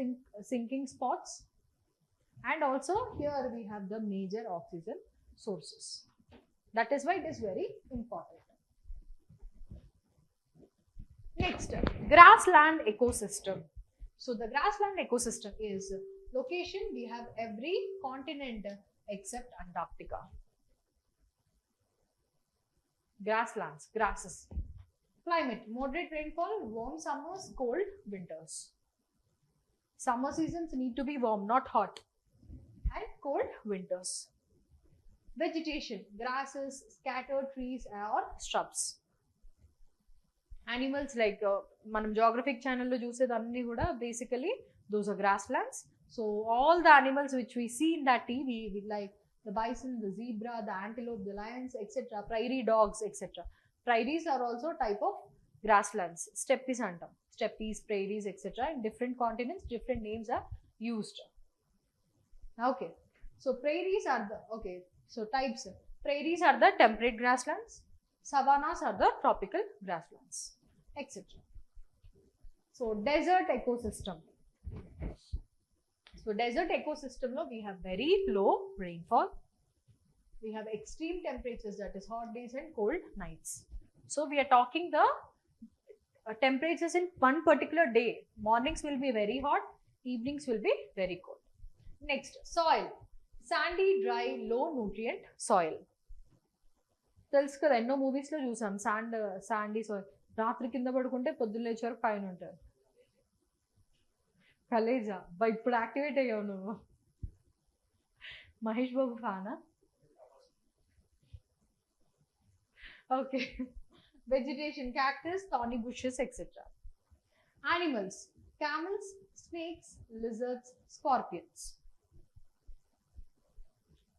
S1: sinking spots. And also here we have the major oxygen sources. That is why it is very important. Next, grassland ecosystem. So the grassland ecosystem is location. We have every continent except Antarctica. Grasslands, grasses. Climate, moderate rainfall, warm summers, cold winters. Summer seasons need to be warm, not hot. And cold winters. Vegetation, grasses, scattered trees or shrubs. Animals like manam geographic channel lo chusedanni kuda basically those are grasslands. So all the animals which we see in that TV, like the bison, the zebra, the antelope, the lions, etc., prairie dogs, etc. Prairies are also type of grasslands. Steppes antam. Steppes, prairies, etc. In different continents, different names are used. Okay. So prairies are the, so types. Prairies are the temperate grasslands. Savannas are the tropical grasslands, etc. So desert ecosystem. So desert ecosystem lo we have very low rainfall. We have extreme temperatures, that is hot days and cold nights. So we are talking the temperatures in one particular day. Mornings will be very hot, evenings will be very cold. Next, soil. Sandy, dry, low nutrient soil. తెలుసు కదా ఎన్నో మూవీస్లో చూసాం Sandy soil. రాత్రి కింద పడుకుంటే పొద్దున్న లేచే వరకు పైన ఉంటారు. కలేజా ఇప్పుడు యాక్టివేట్ అయ్యావు నువ్వు. Mahesh Babu ఫ్యానా? Okay. Vegetation, cactus, thorny bushes, etc. Animals, camels, snakes, lizards, scorpions.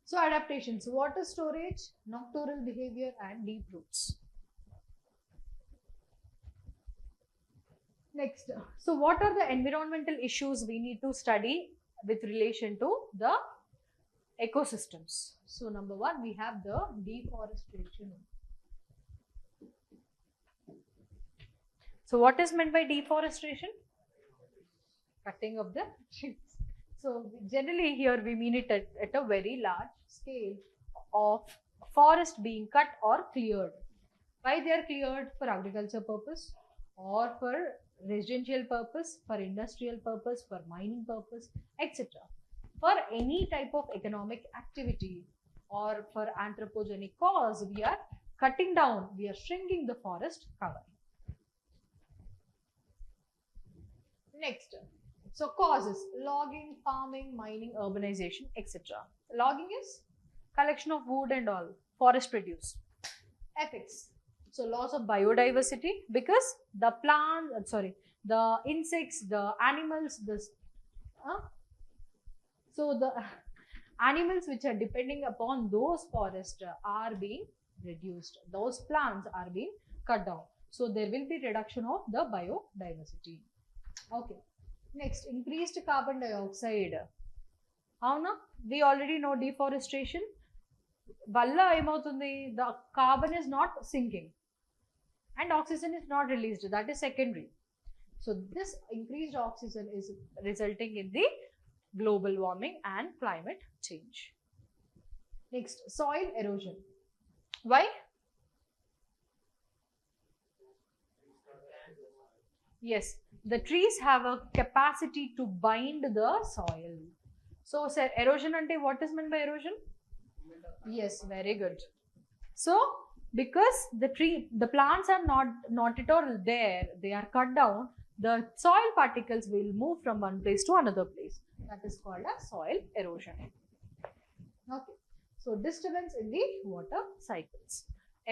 S1: So adaptations, water storage, nocturnal behavior and deep roots. Next, so what are the environmental issues we need to study with relation to the ecosystems? So number one, we have the deforestation. So what is meant by deforestation? Cutting of the trees. So generally here we mean it at a very large scale of forest being cut or cleared. Why they are cleared? For agriculture purpose or for residential purpose, for industrial purpose, for mining purpose, etc. For any type of economic activity or for anthropogenic cause, we are cutting down, we are shrinking the forest cover. Next, so causes: logging, farming, mining, urbanization, etc. Logging is collection of wood and all forest produce. Effects: so loss of biodiversity because the plants, the insects, the animals, so the animals which are depending upon those forests are being reduced. Those plants are being cut down. So there will be reduction of the biodiversity. Okay. Next, increased carbon dioxide. Avuna? We already know deforestation. Valla emautundi, the carbon is not sinking and oxygen is not released. That is secondary. So this increased oxygen is resulting in the global warming and climate change. Next, soil erosion. Why? Yes, the trees have a capacity to bind the soil. So, sir, erosion ante what is meant by erosion? Yes, very good. So, because the plants are not at all there, they are cut down, the soil particles will move from one place to another place. That is called as soil erosion. Okay. So, disturbance in the water cycles.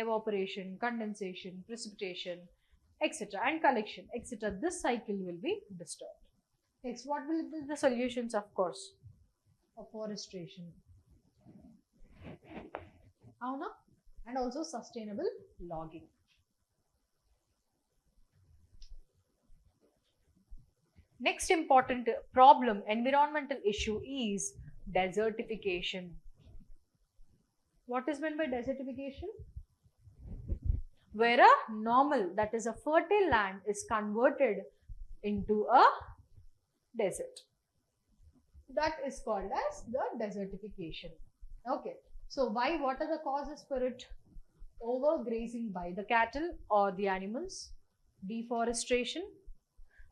S1: Evaporation, condensation, precipitation, etc. and collection, etc. This cycle will be disturbed. Next, what will be the solutions? Of course, afforestation. Avuna? And also sustainable logging. Next important problem, environmental issue is desertification. What is meant by desertification? Where a normal, that is a fertile land, is converted into a desert. That is called as the desertification. Okay. So why? What are the causes for it? Overgrazing by the cattle or the animals, deforestation.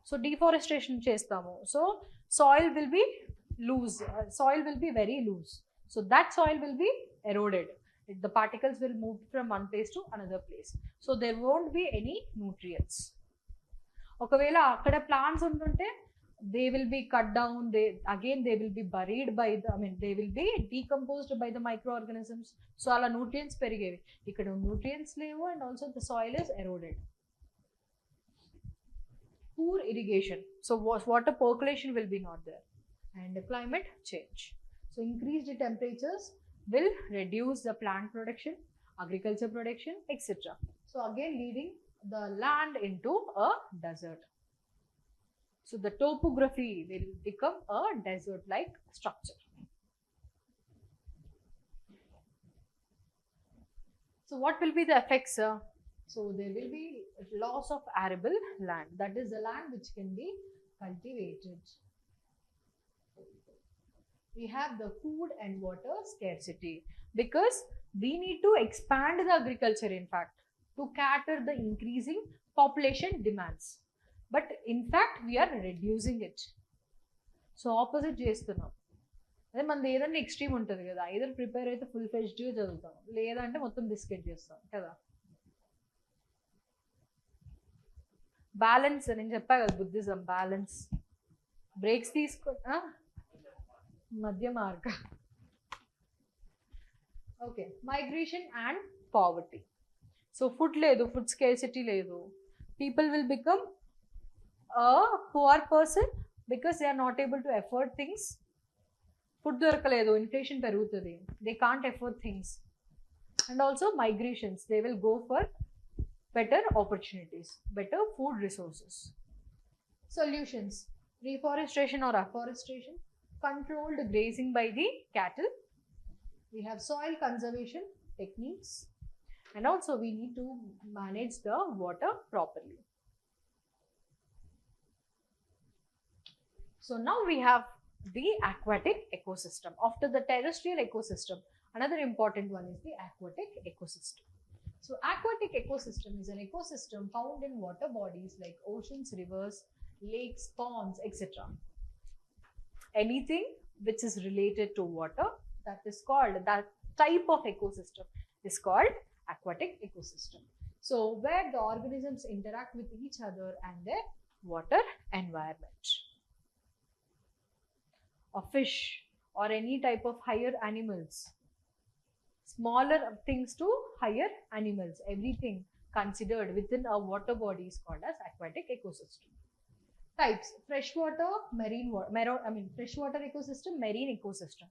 S1: So deforestation chestamu. So soil will be loose. Soil will be very loose. So that soil will be eroded. The particles will move from one place to another place. So there won't be any nutrients. ఒకవేళ అక్కడ plants ఉంటుంటే they will be cut down, they will be buried by the, they will be decomposed by the microorganisms. So ala nutrients perigevi, ikkada nutrients levu, and also the soil is eroded. Poor irrigation, so water percolation will be not there, and climate change. So increased temperatures will reduce the plant production, agriculture production, etc. So again leading the land into a desert. So the topography will become a desert-like structure. So what will be the effects? So there will be loss of arable land. That is the land which can be cultivated. We have the food and water scarcity because we need to expand the agriculture, in fact, to cater the increasing population demands. But in fact we are reducing it. So opposite చేస్తున్నాం. అదే మనది ఏదన్నా extreme ఉంటుంది కదా, either prepare అయితే full ఫ్లెడ్జ్డ్గా చదువుతాం, లేదంటే మొత్తం బిస్కెట్ చేస్తాం కదా. బ్యాలెన్స్ నేను చెప్పా కదా, బుద్ధిజం బ్యాలెన్స్, బ్రేక్స్ తీసుకో మధ్య మార్గ. Okay, migration and poverty. So food లేదు, ఫుడ్ స్కేర్సిటీ లేదు, people will become a poor person because they are not able to afford things. Food దొరకలేదు, ఇన్ఫ్లేషన్ పెరుగుతుంది, they can't afford things. And also migrations, they will go for better opportunities, better food resources. Solutions: reforestation or afforestation, controlled grazing by the cattle, we have soil conservation techniques, and also we need to manage the water properly. So now we have the aquatic ecosystem. After the terrestrial ecosystem, another important one is the aquatic ecosystem. So aquatic ecosystem is an ecosystem found in water bodies like oceans, rivers, lakes, ponds, etc. Anything which is related to water, that is called, that type of ecosystem is called aquatic ecosystem. So where the organisms interact with each other and their water environment. A fish or any type of higher animals, smaller things to higher animals, everything considered within a water body is called as aquatic ecosystem. Types: freshwater, freshwater ecosystem, marine ecosystem.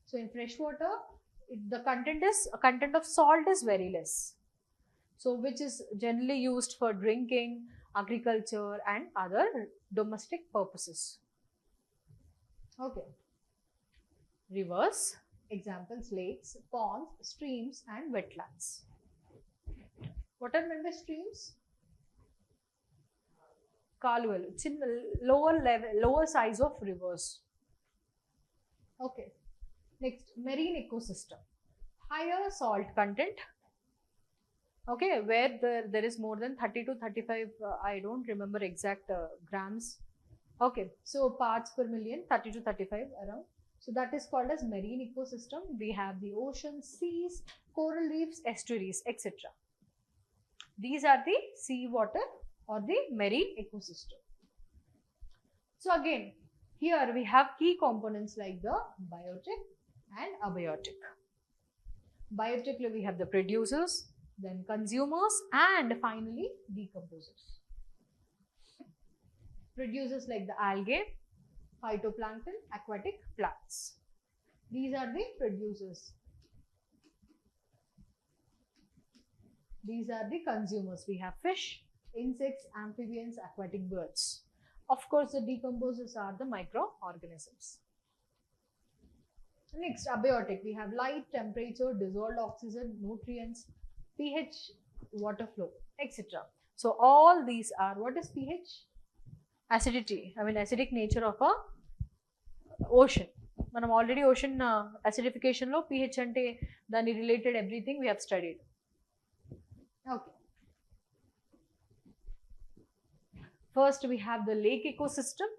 S1: So in freshwater, the content of salt is very less, so which is generally used for drinking, agriculture, and other domestic purposes. Okay. Rivers, examples: lakes, ponds, streams, and wetlands. What are meant by streams? Kaluvalu, lower size of rivers. Okay. Next, marine ecosystem, higher salt content. Okay, where there is more than 30 to 35, I don't remember exact grams. Okay, so parts per million, 30 to 35 around. So that is called as marine ecosystem. We have the oceans, seas, coral reefs, estuaries, etc. These are the sea water or the marine ecosystem. So again, here we have key components like the biotic and abiotic. Biotic, we have the producers, then consumers, and finally decomposers. Producers like the algae, phytoplankton, aquatic plants. These are the producers. These are the consumers. We have fish, insects, amphibians, aquatic birds. Of course, the decomposers are the microorganisms. Next, abiotic. We have light, temperature, dissolved oxygen, nutrients, pH, water flow, etc. So all these are, what is pH? Acidity. I mean acidic nature of a ocean. మనం already ocean అసిడిఫికేషన్లో pH అంటే దాని related everything we have studied. Okay, first we have the lake ecosystem.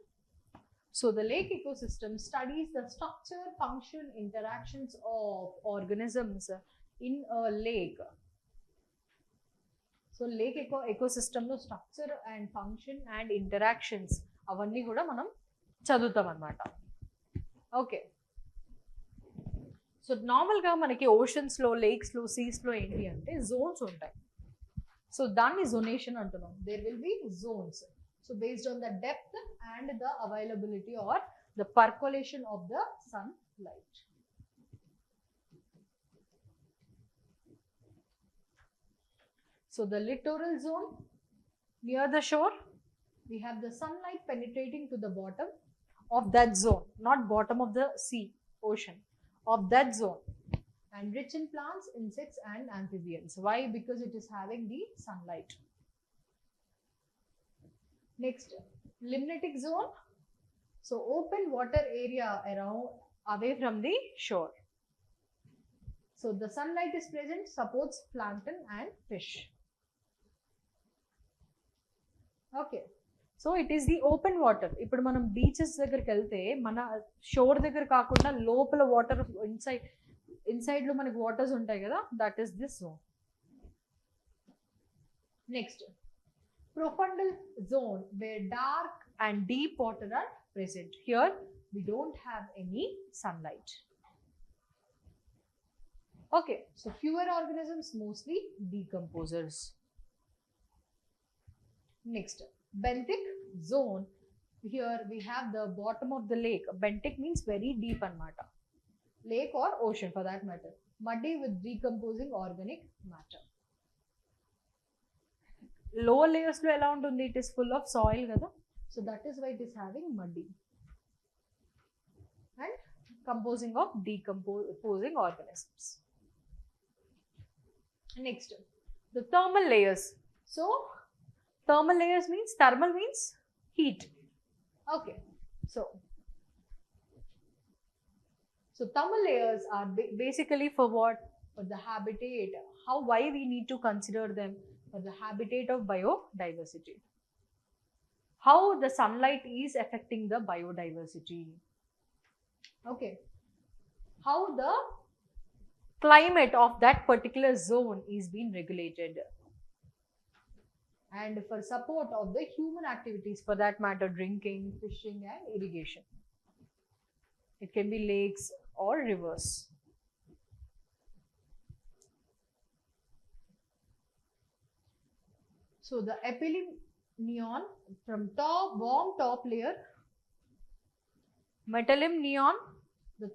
S1: So the lake ecosystem studies the structure, function, interactions of organisms in a lake. So lake ecosystem lo structure and function and interactions avanni kuda manam chaduvutam annamata. Okay. So normal ga manaki oceans lo, lakes lo, seas lo enti ante zones untayi. So danni zonation antunam. There will be zones. So based on the depth and the availability or the percolation of the sunlight. So the littoral zone, near the shore, we have the sunlight penetrating to the bottom of that zone, not bottom of the sea, ocean, of that zone, and rich in plants, insects and amphibians. Why? Because it is having the sunlight. Next, limnatic zone. So open water area around, away from the shore. So the sunlight is present, supports plankton and fish. Okay. So it is the open water. ఇప్పుడు మనం beaches దగ్గరికి వెళ్తే మన షోర్ దగ్గర కాకుండా లోపల water inside లో మనకి వాటర్స్ ఉంటాయి కదా, that is this zone. Next, profundal zone where dark and deep water are present. Here we don't have any sunlight. Okay, so fewer organisms, mostly decomposers. Next, benthic zone. Here we have the bottom of the lake. Benthic means very deep anamata. Lake or ocean for that matter. Muddy with decomposing organic matter. Lower layers lo ela untundi, it is full of soil kada, so that is why it is having muddy and composing of decomposing organisms. Next, the thermal layers. So thermal layers means, thermal means heat. Okay, so thermal layers are basically for what? For the habitat. Why we need to consider them? For the habitat of biodiversity. How the sunlight is affecting the biodiversity. Okay. How the climate of that particular zone is being regulated. And for support of the human activities, for that matter, drinking, fishing and irrigation. It can be lakes or rivers. So the epilymnion from top, warm top layer, metalymnion,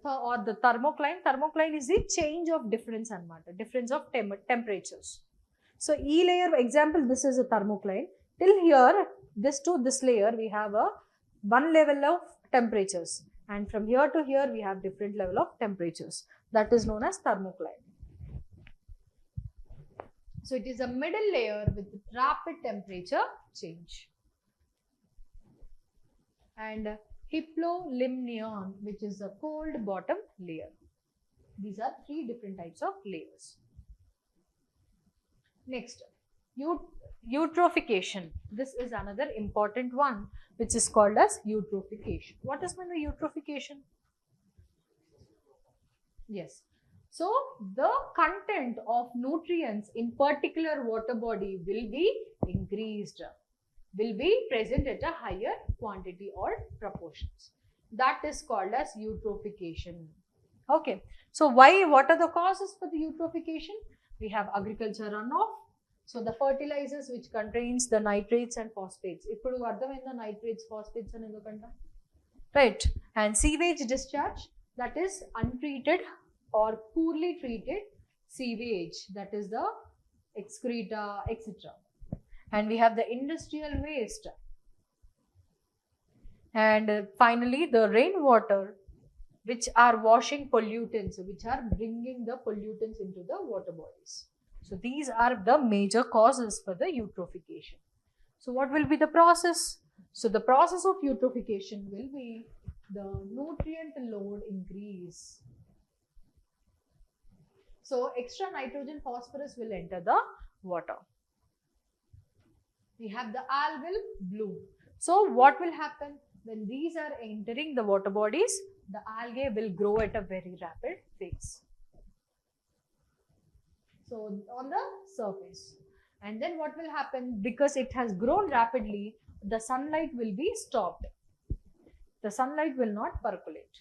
S1: or the thermocline. Thermocline is the change of difference anamata, difference of temperatures. So E layer, example, this is a thermocline. Till here, this to this layer, we have a one level of temperatures, and from here to here, we have different level of temperatures. That is known as thermocline. So it is a middle layer with rapid temperature change. And hypolymnion, which is a cold bottom layer. These are three different types of layers. Next, eutrophication. This is another important one, which is called as eutrophication. What is meant by eutrophication? Yes. So the content of nutrients in particular water body will be increased, will be present at a higher quantity or proportions. That is called as eutrophication. Okay. So what are the causes for the eutrophication? We have agriculture runoff. So the fertilizers which contains the nitrates and phosphates. Ippudu ardhamainda nitrates, phosphates and endukanta. Right. And sewage discharge, that is untreated or poorly treated sewage, that is the excreta, etc. And we have the industrial waste. And finally, the rainwater, which are washing pollutants, which are bringing the pollutants into the water bodies. So these are the major causes for the eutrophication. So what will be the process? So the process of eutrophication will be the nutrient load increase. So extra nitrogen, phosphorus will enter the water. We have the algal bloom. So what will happen when these are entering the water bodies? The algae will grow at a very rapid pace. So on the surface. And then what will happen? Because it has grown rapidly, the sunlight will be stopped. The sunlight will not percolate.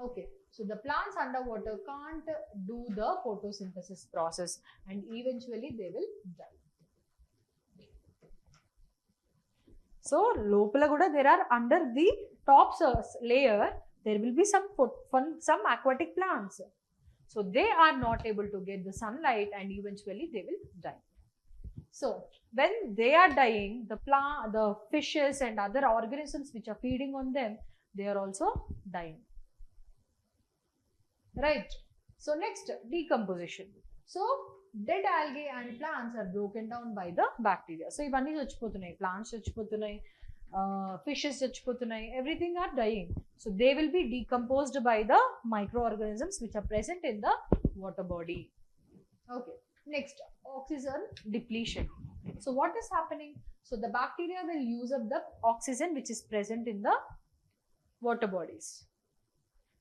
S1: Okay. So the plants underwater can't do the photosynthesis process and eventually they will die. So lopala kuda there are under the top layer there will be some aquatic plants. So they are not able to get the sunlight and eventually they will die. So when they are dying, the fishes and other organisms which are feeding on them, they are also dying. Right. So next, decomposition. So dead algae and plants are broken down by the bacteria. So ivanni chachipothunnayi, plants chachipothunnayi, fishes chachipothunnayi, everything are dying. So they will be decomposed by the microorganisms which are present in the water body. Okay. Next, oxygen depletion. So what is happening? So the bacteria will use up the oxygen which is present in the water bodies.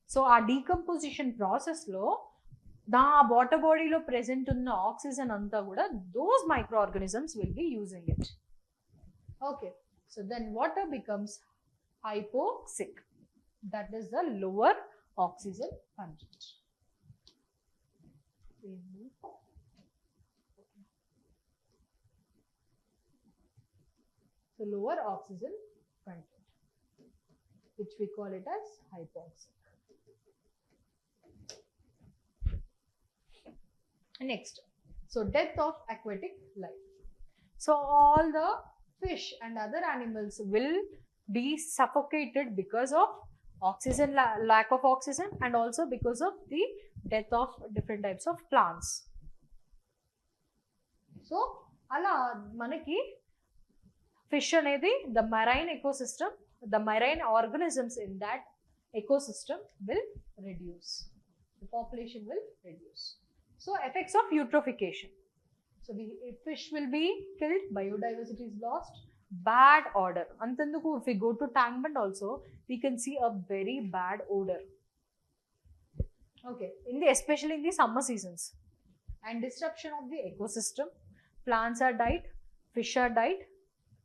S1: So our decomposition process lo the water body lo present unna oxygen anta kuda those microorganisms will be using it. Okay. So then water becomes hypoxic. That is the lower oxygen content. So lower oxygen content, which we call it as hypoxic. Next, so death of aquatic life. So all the fish and other animals will be suffocated because of oxygen, lack of oxygen, and also because of the death of different types of plants. So ala manaki fish anedi, the marine ecosystem, the marine organisms in that ecosystem will reduce. The population will reduce. So effects of eutrophication. So fish will be killed, biodiversity is lost, bad odor. Antanduku, if we go to Tangmand also, we can see a very bad odor. Okay, especially in the summer seasons. And disruption of the ecosystem. Plants are died, fish are died.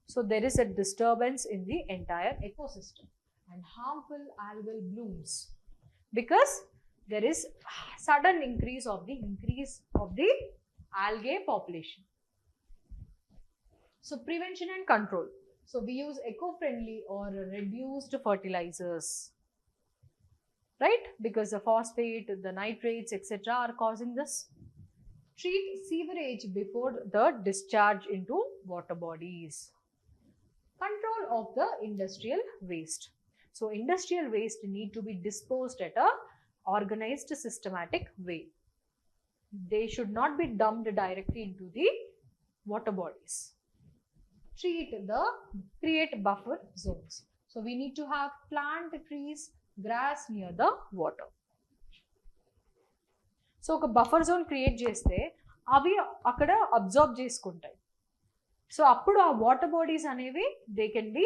S1: So there is a disturbance in the entire ecosystem and harmful algal blooms because there is sudden increase of the algae population. So prevention and control. So we use eco-friendly or reduced fertilizers, right? Because the phosphate, the nitrates, etc. are causing this. Treat sewerage before the discharge into water bodies. Control of the industrial waste. So industrial waste need to be disposed at a organized systematic way. They should not be dumped directly into the water bodies. Create buffer zones. So we need to have plant trees, grass near the water. So a buffer zone create cheste avi akkada absorb cheskuntayi. So appudu aa water bodies anevi they can be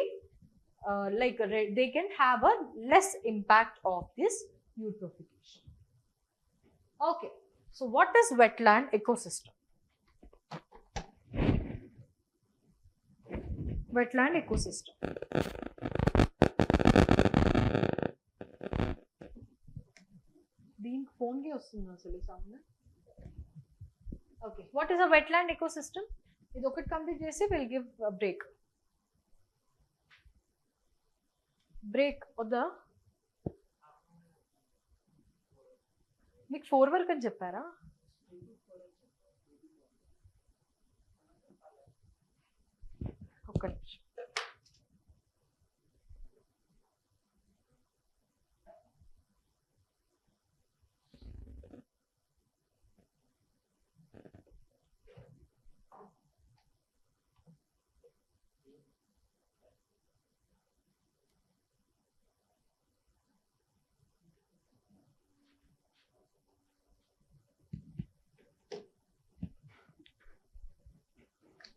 S1: they can have a less impact of this eutrophication. Okay, so what is wetland ecosystem? Wetland ecosystem. దీనికి ఫోన్కి వస్తుంది అసలు సామ్న. Okay, what is a wetland ecosystem? ఇది ఒకటి complete చేసి will give break వద్దా? మీకు 4 వరకు అని చెప్పారా? నిమిషం.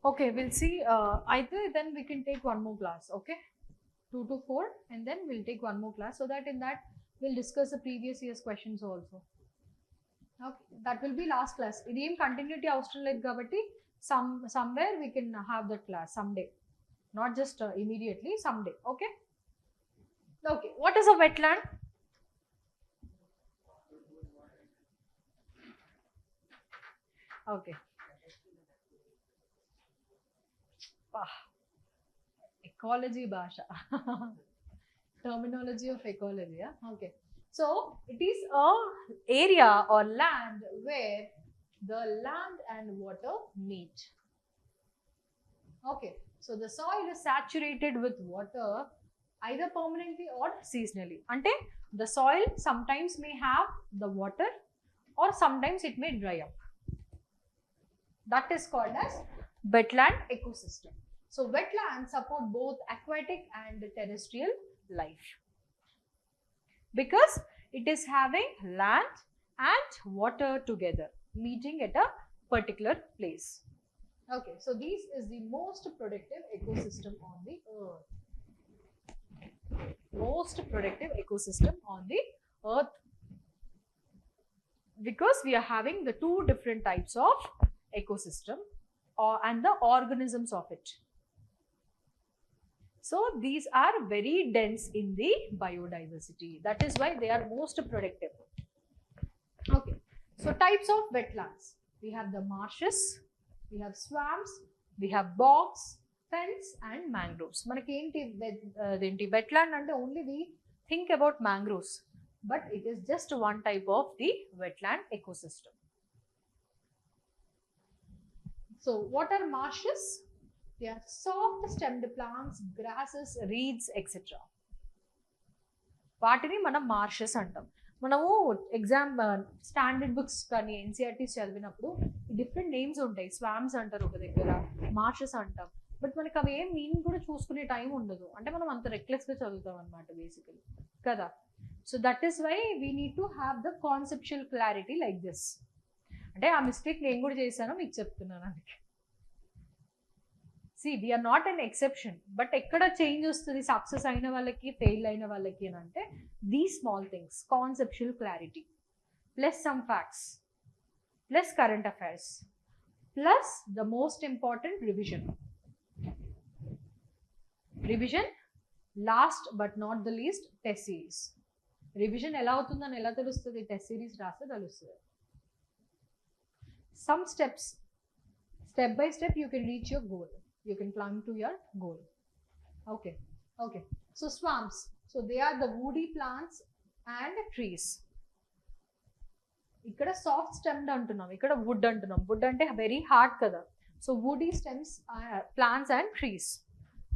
S1: Okay, we'll see. Either then we can take one more class, okay? 2 to 4, and then we'll take one more class so that in that we'll discuss the previous year's questions also. Okay, that will be last class. It is continuity avasram ledhu kabatti somewhere we can have that class someday, not just immediately, someday. Okay. Okay, what is a wetland? Okay. Ecology bhasha. Terminology of ecology. Yeah? Okay. So it is a area or land where the land and water meet. Okay. So the soil is saturated with water either permanently or seasonally. Ante the soil sometimes may have the water or sometimes it may dry up. That is called as wetland ecosystem. So wetlands support both aquatic and terrestrial life because it is having land and water together meeting at a particular place. Okay, so this is the most productive ecosystem on the earth. Most productive ecosystem on the earth because we are having the two different types of ecosystem and the organisms of it. So these are very dense in the biodiversity. That is why they are most productive. Okay, so types of wetlands. We have the marshes, we have swamps, we have bogs, fens and mangroves. Manaki enti wetland ante only we think about mangroves, but it is just one type of the wetland ecosystem. So what are marshes? They are soft stemmed plants, grasses, reeds, etc. వాటిని మనం marshes అంటాం. మనము exam standard books కానీ NCERTs చదివినప్పుడు different names ఉంటాయి. స్వామ్స్ అంటారు ఒక దగ్గర, మార్షెస్ అంటాం. బట్ మనకి అవి ఏం మీనింగ్ కూడా చూసుకునే టైం ఉండదు. అంటే మనం అంత రెక్లెస్గా చదువుతాం అనమాట బేసికలీ కదా. So that is why we need to have the conceptual clarity like this. అంటే ఆ మిస్టేక్ నేను కూడా చేశాను, మీకు చెప్తున్నాను అందుకే. See, we are not an exception, but ekkada change vastadi success aina vallaki fail aina vallaki అని అంటే these small things, conceptual clarity plus some facts plus current affairs plus the most important revision last but not the least test series. Revision ఎలా అవుతుందని ఎలా తెలుస్తుంది? Test series రాస్తే తెలుస్తుంది. Some steps, step by step you can reach your goal. You can climb to your goal. Okay. So swamps. So they are the woody plants and trees. Ikkada soft stemmed antunnam, ikkada wood antunnam. Wood ante very hard kada. So woody stems are plants and trees.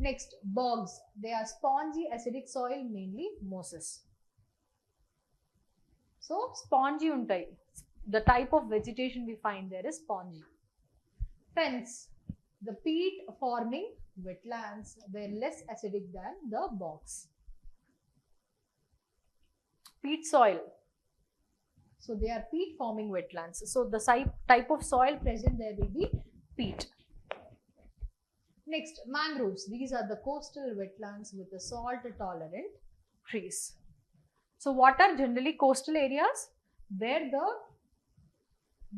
S1: Next, bogs. They are spongy acidic soil, mainly mosses. So spongy untai. The type of vegetation we find there is spongy. Fens. The peat forming wetlands were less acidic than the bogs. Peat soil. So they are peat forming wetlands. So the type of soil present there will be peat. Next, mangroves. These are the coastal wetlands with the salt tolerant trees. So what are generally coastal areas? Where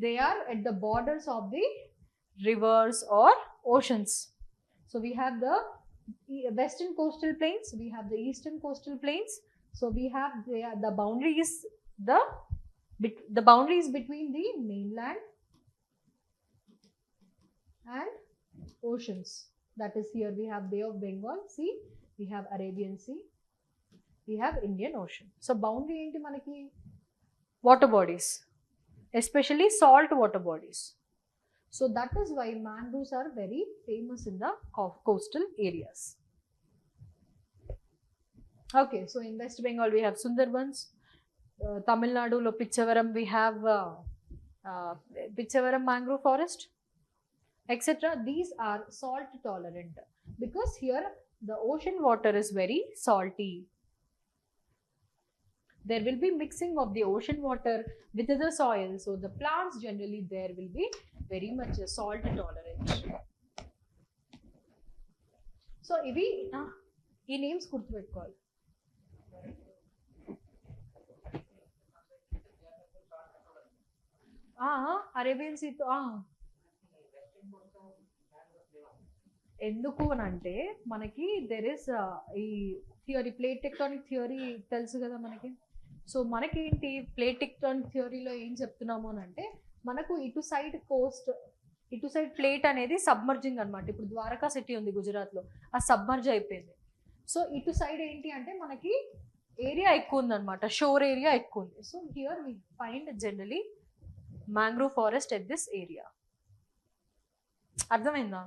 S1: they are at the borders of the rivers or oceans. So we have the western coastal plains, we have the eastern coastal plains. So we have the boundaries, the boundaries between the mainland and oceans. That is, here we have Bay of Bengal Sea, we have Arabian Sea, we have Indian Ocean. So boundary enti manaki water bodies, especially salt water bodies. So that is why mangroves are very famous in the coastal areas. Okay, so in West Bengal we have Sundarbans. Tamil Nadu lo Pichavaram we have Pichavaram mangrove forest, etc. These are salt tolerant because here the ocean water is very salty. There will be mixing of the ocean water with the soil, so the plants generally there will be very much salt tolerant. So ivi ee names గుర్తుపెట్టుకోవాలి. Arabian సీతో ఎందుకు అని అంటే మనకి there is ఈ theory plate tectonic theory తెలుసు కదా మనకి. So మనకి ఏంటి ప్లేట్ టెక్టానిక్ థియరీలో ఏం చెప్తున్నాము అని అంటే మనకు ఇటు సైడ్ కోస్ట్ ఇటు సైడ్ ప్లేట్ అనేది సబ్మర్జింగ్ అనమాట. ఇప్పుడు ద్వారకా సిటీ ఉంది గుజరాత్లో, ఆ సబ్మర్జ్ అయిపోయింది. సో ఇటు సైడ్ ఏంటి అంటే మనకి ఏరియా ఎక్కువ ఉందన్నమాట, షోర్ ఏరియా ఎక్కువ ఉంది. So here we find generally mangrove forest at this area. అర్థమైందా?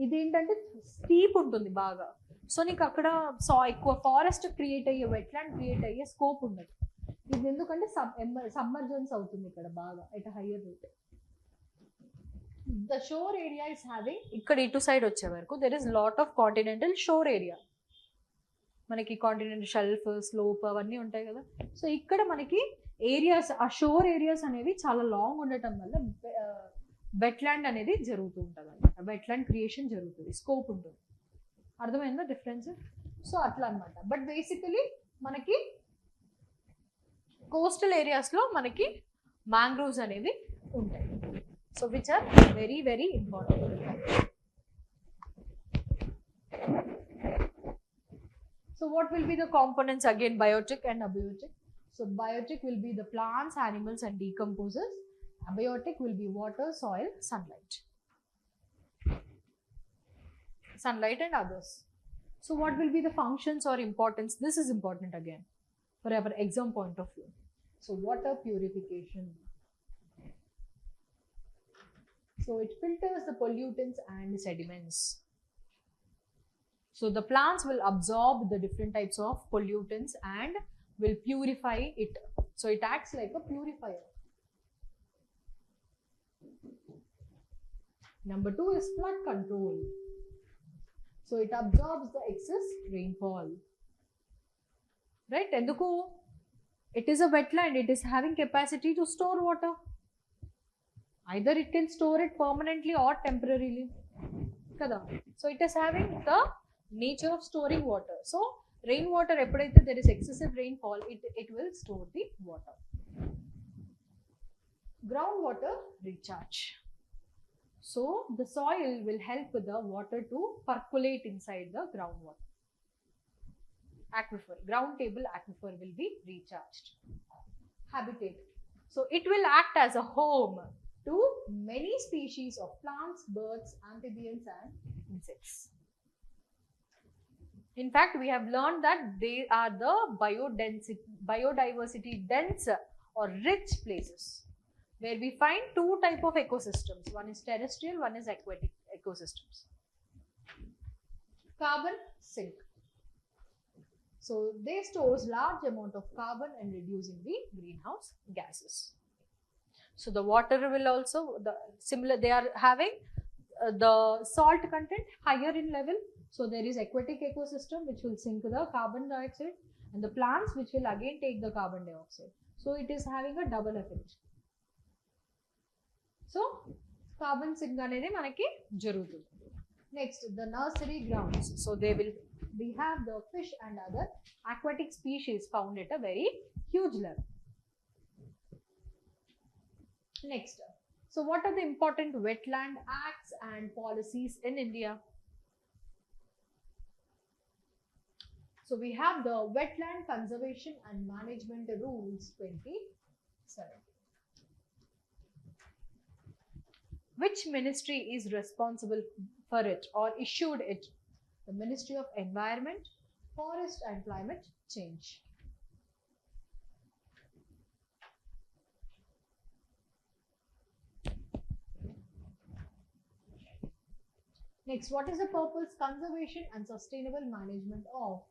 S1: ఇదేంటంటే స్టీప్ ఉంటుంది బాగా. సో నీకు అక్కడ ఎక్కువ ఫారెస్ట్ క్రియేట్ అయ్యే, వెట్లాండ్ క్రియేట్ అయ్యే స్కోప్ ఉండదు. ఇది ఎందుకంటే సబ్మర్జెన్స్ అవుతుంది ఇక్కడ బాగా at higher rate. The shore area is having, ఇక్కడ ఇటు సైడ్ వచ్చే వరకు there is lot of continental shore area. మనకి కాంటినెంటల్ షెల్ఫ్, స్లోప్ అవన్నీ ఉంటాయి కదా. సో ఇక్కడ మనకి ఏరియాస్, ఆ షోర్ ఏరియాస్ అనేవి చాలా లాంగ్ ఉండటం వల్ల వెట్లాండ్ అనేది జరుగుతూ ఉంటుంది అనమాట. వెట్లాండ్ క్రియేషన్ జరుగుతుంది, స్కోప్ ఉంటుంది. అర్థమైందా డిఫరెన్స్? సో అట్లా అనమాట. బట్ బేసికలీ మనకి కోస్టల్ ఏరియాస్లో మనకి మ్యాంగ్రోవ్స్ అనేవి ఉంటాయి. So which are very very important. So what will be the components again? Biotic and abiotic. So biotic will be the plants, animals and decomposers. Abiotic will be water, soil, sunlight. Sunlight and others. So what will be the functions or importance? This is important again for our exam point of view. So water purification. So it filters the pollutants and sediments. So the plants will absorb the different types of pollutants and will purify it. So it acts like a purifier. Number 2 is flood control. So it absorbs the excess rainfall. Right? Enduku? It is a wetland. It is having capacity to store water. Either it can store it permanently or temporarily. Kada? So it is having the nature of storing water. So rainwater, eppudaithe there is excessive rainfall, it will store the water. Groundwater recharge. So the soil will help the water to percolate inside the groundwater. Aquifer, ground table aquifer will be recharged. Habitat. So it will act as a home to many species of plants, birds, amphibians and insects. In fact, we have learned that they are the biodiversity dense or rich places where we find two type of ecosystems. One is terrestrial, one is aquatic ecosystems. Carbon sink. So they stores large amount of carbon and reducing the greenhouse gases. So the water will also they are having the salt content higher in level. So there is aquatic ecosystem which will sink the carbon dioxide and the plants which will again take the carbon dioxide. So it is having a double effect. So carbon sink anedi manaki jarugutundi. Next, the nursery grounds. So we have the fish and other aquatic species found at a very huge level. Next, so what are the important wetland acts and policies in India? So we have the Wetland Conservation and Management Rules 2017. Which ministry is responsible for it or issued it? The Ministry of Environment, Forest and Climate Change. Next, what is the purpose? Conservation and sustainable management of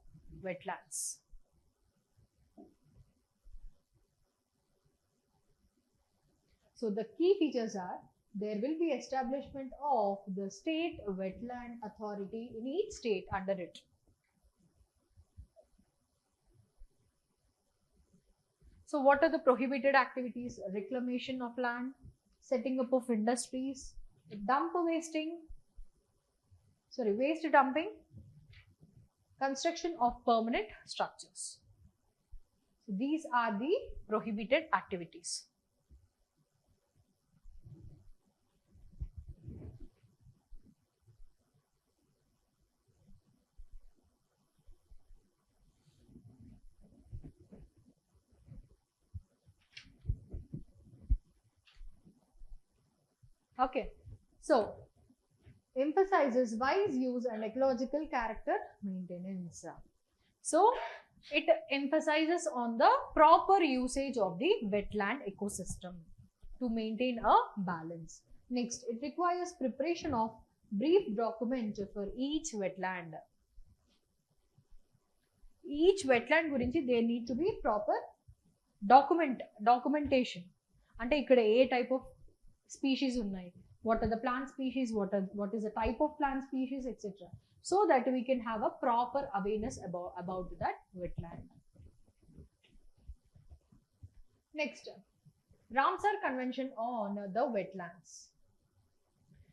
S1: wetlands. So the key features are there will be establishment of the state wetland authority in each state under it. So what are the prohibited activities? Reclamation of land, setting up of industries, waste dumping, construction of permanent structures. So these are the prohibited activities. Okay, so emphasizes wise use and ecological character maintenance. So it emphasizes on the proper usage of the wetland ecosystem to maintain a balance. Next, it requires preparation of brief document for each wetland. Each wetland gurinchi there need to be proper documentation. Ante ikkada a type of species unnai, what are the plant species, what is the type of plant species, etc., so that we can have a proper awareness about that wetland. Next, Ramsar Convention on the wetlands.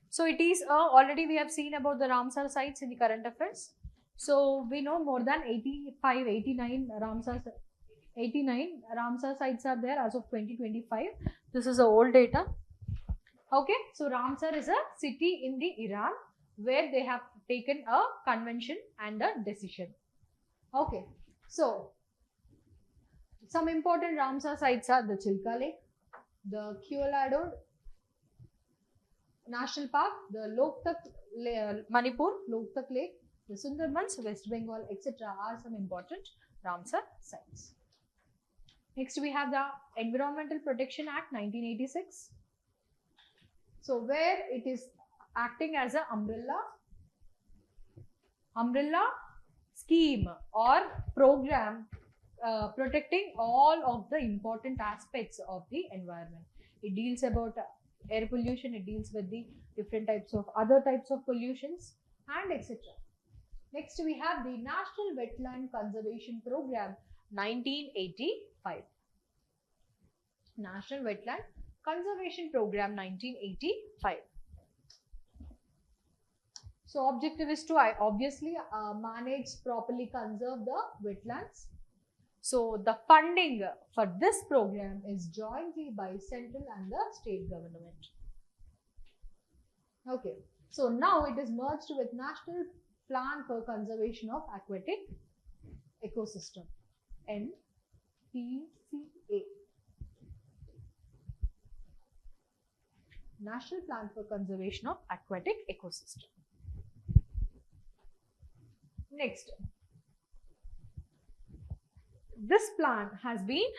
S1: So it is already we have seen about the Ramsar sites in the current affairs. So we know more than 85 89 Ramsar sites are there as of 2025. This is the old data. Okay, so Ramsar is a city in the Iran where they have taken a convention and a decision. Okay, so some important Ramsar sites are the Chilka Lake, the Keolador National Park, the Manipur Loktak Lake, the Sundarbans, West Bengal, etc. are some important Ramsar sites. Next, we have the Environmental Protection Act 1986. So where it is acting as an umbrella scheme or program protecting all of the important aspects of the environment. It deals about air pollution, it deals with the different types of other types of pollutions and etc. Next, we have the National Wetland Conservation Program 1985. National Wetland Conservation Program 1985. So objective is to obviously manage, properly conserve the wetlands. So the funding for this program is jointly by central and the state government. Okay, so now it is merged with National Plan for Conservation of Aquatic Ecosystem, NPCA. National Plan for Conservation of Aquatic Ecosystem. Next, this plan has been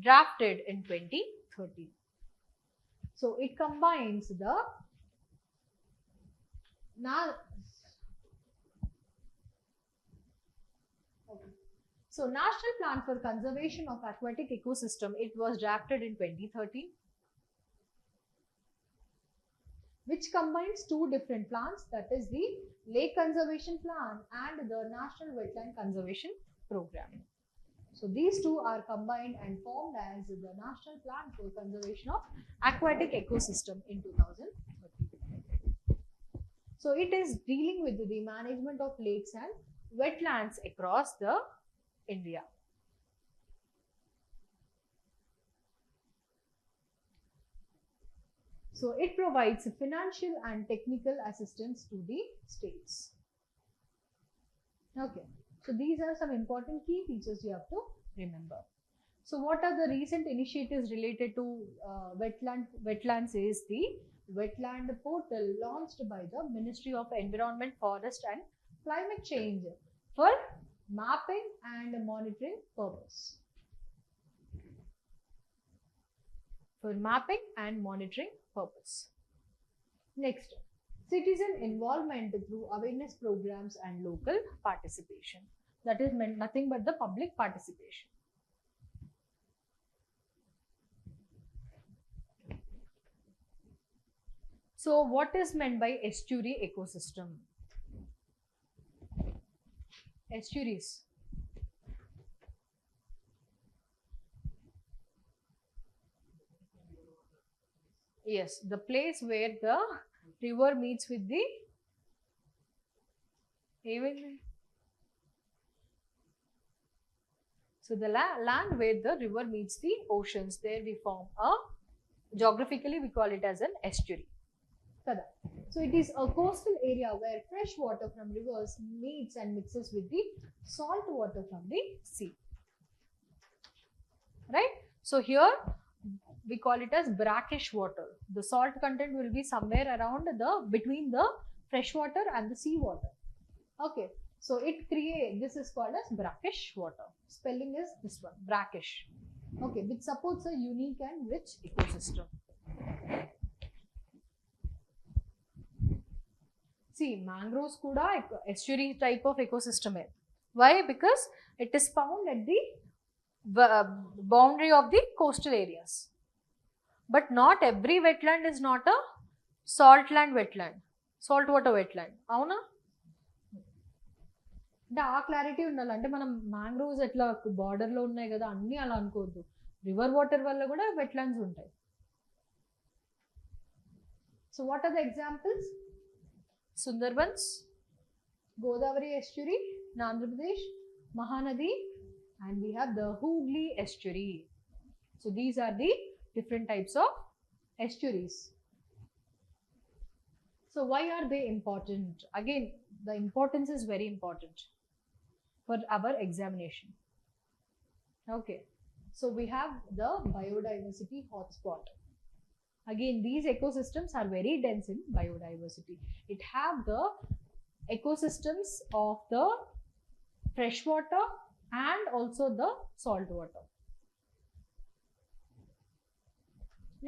S1: drafted in 2013. So it combines the National Plan for Conservation of Aquatic Ecosystem, it was drafted in 2013. Which combines two different plans, that is the Lake Conservation Plan and the National Wetland Conservation Program. So these two are combined and formed as the National Plan for Conservation of Aquatic Ecosystem in 2013. So it is dealing with the management of lakes and wetlands across the India. So it provides financial and technical assistance to the states. Okay, so these are some important key features you have to remember. So what are the recent initiatives related to wetlands is the Wetland Portal launched by the Ministry of Environment, Forest and Climate Change for mapping and monitoring purpose. For mapping and monitoring purpose. Next, Citizen involvement through awareness programs and local participation. That is meant nothing but the public participation. So what is meant by estuary ecosystem? Estuaries. Yes, the place where the river meets with the even. So the land where the river meets the oceans, there we form a, geographically we call it as an estuary. Kada. So it is a coastal area where fresh water from rivers meets and mixes with the salt water from the sea. Right? So here we call it as brackish water. The salt content will be somewhere around the between the fresh water and the sea water. Okay. So it creates, this is called as brackish water. Spelling is this one, brackish. Okay, which supports a unique and rich ecosystem. See, mangroves kuda estuary type of ecosystem hai. Why? Because it is found at the boundary of the coastal areas. But not every wetland is not a saltland wetland, saltwater wetland. Avuna? అంటే ఆ clarity ఉండాలి. అంటే మనం mangroves ఎట్లా బార్డర్లో ఉన్నాయి కదా అన్నీ అలా అనుకోవద్దు. రివర్ వాటర్ వల్ల కూడా వెట్లాండ్స్ ఉంటాయి. So what are the examples? Sundarbans, Godavari estuary in Andhra Pradesh, Mahanadi, and we have the Hooghly estuary. So these are the different types of estuaries. So why are they important? Again, the importance is very important for our examination. Okay, so we have the biodiversity hotspot. Again, these ecosystems are very dense in biodiversity. It have the ecosystems of the freshwater and also the salt water.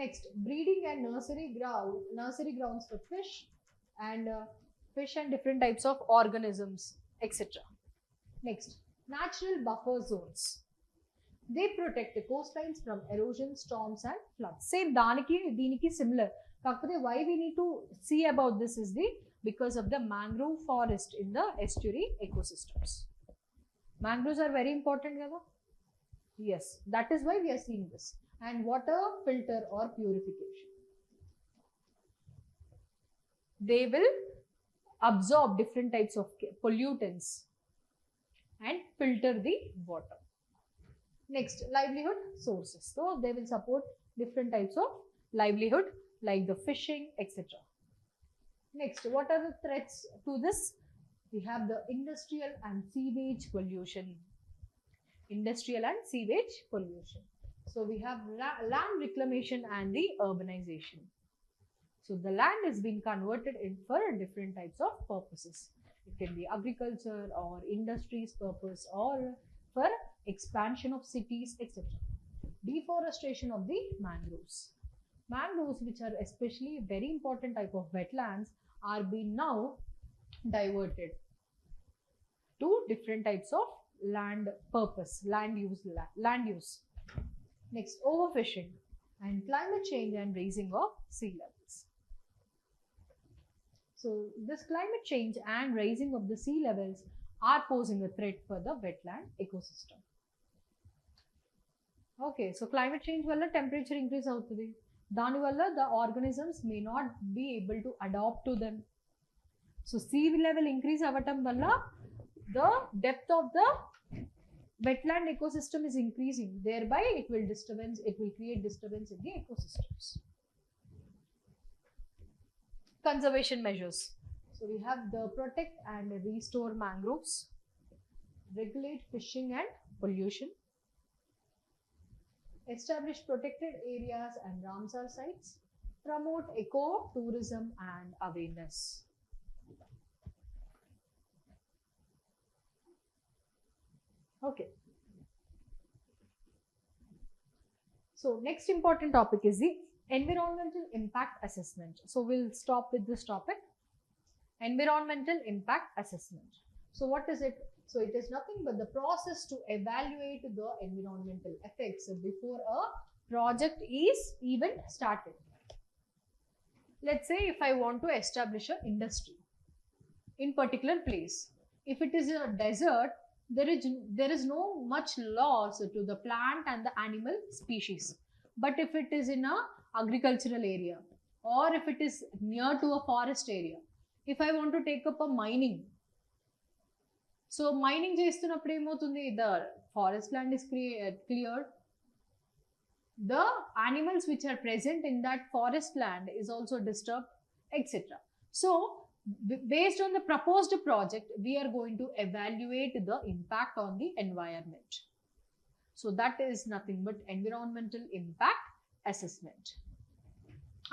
S1: Next, breeding and nursery grounds for fish and different types of organisms, etc. Next, natural buffer zones. They protect the coastlines from erosion, storms and floods. Same deeniki similar. Kakapothe why we need to see about this is because of the mangrove forest in the estuary ecosystems. Mangroves are very important, kada? Yes, that is why we are seeing this. And water filter or purification. They will absorb different types of pollutants and filter the water. Next, livelihood sources. So they will support different types of livelihood like the fishing, etc. Next, what are the threats to this? We have the industrial and sewage pollution. Industrial and sewage pollution. So we have land reclamation and the urbanization. So the land is being converted in for different types of purposes. It can be agriculture or industries purpose or for expansion of cities, etc. Deforestation of the mangroves. Mangroves, which are especially a very important type of wetlands, are being now diverted to different types of land purpose, land use. Next, overfishing and climate change and raising of sea levels. So this climate change and raising of the sea levels are posing a threat for the wetland ecosystem. Okay, so climate change valla temperature increase avutadi. Dani valla the organisms may not be able to adapt to them. So sea level increase avatam valla the depth of the wetland ecosystem is increasing. Thereby it will create disturbance in the ecosystems. Conservation measures. So we have the protect and restore mangroves, regulate fishing and pollution, establish protected areas and Ramsar sites, promote eco-tourism and awareness. Okay. So next important topic is the environmental impact assessment. So we'll stop with this topic. Environmental impact assessment. So what is it? So it is nothing but the process to evaluate the environmental effects before a project is even started. Let's say if I want to establish an industry in particular place. If it is a desert, there is no much loss to the plant and the animal species. But if it is in a agricultural area, or if it is near to a forest area, if I want to take up a mining, so mining చేస్తున్నప్పుడు ఏమవుతుంది, the forest land is cleared, the animals which are present in that forest land is also disturbed, etc. So based on the proposed project, we are going to evaluate the impact on the environment. So that is nothing but environmental impact assessment.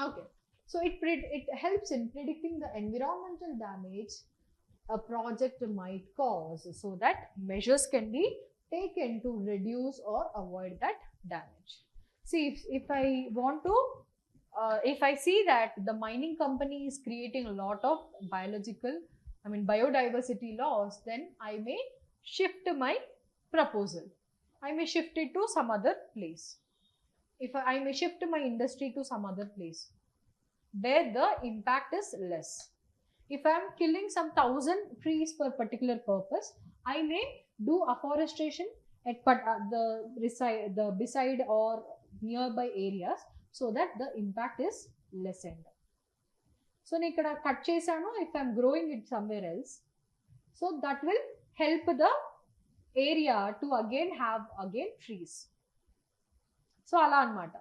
S1: Okay, so it helps in predicting the environmental damage a project might cause, so that measures can be taken to reduce or avoid that damage. See, if I want to if I see that the mining company is creating a lot of biodiversity loss, then I may shift my proposal. I may shift it to some other place. If I may shift my industry to some other place where the impact is less. If I am killing some 1,000 trees for particular purpose, I may do afforestation at the beside or nearby areas, so that the impact is lessened. So నేను ఇక్కడ cut చేశాను, if I am growing it somewhere else, so that will help the area to again have trees. So అలా అనమాట.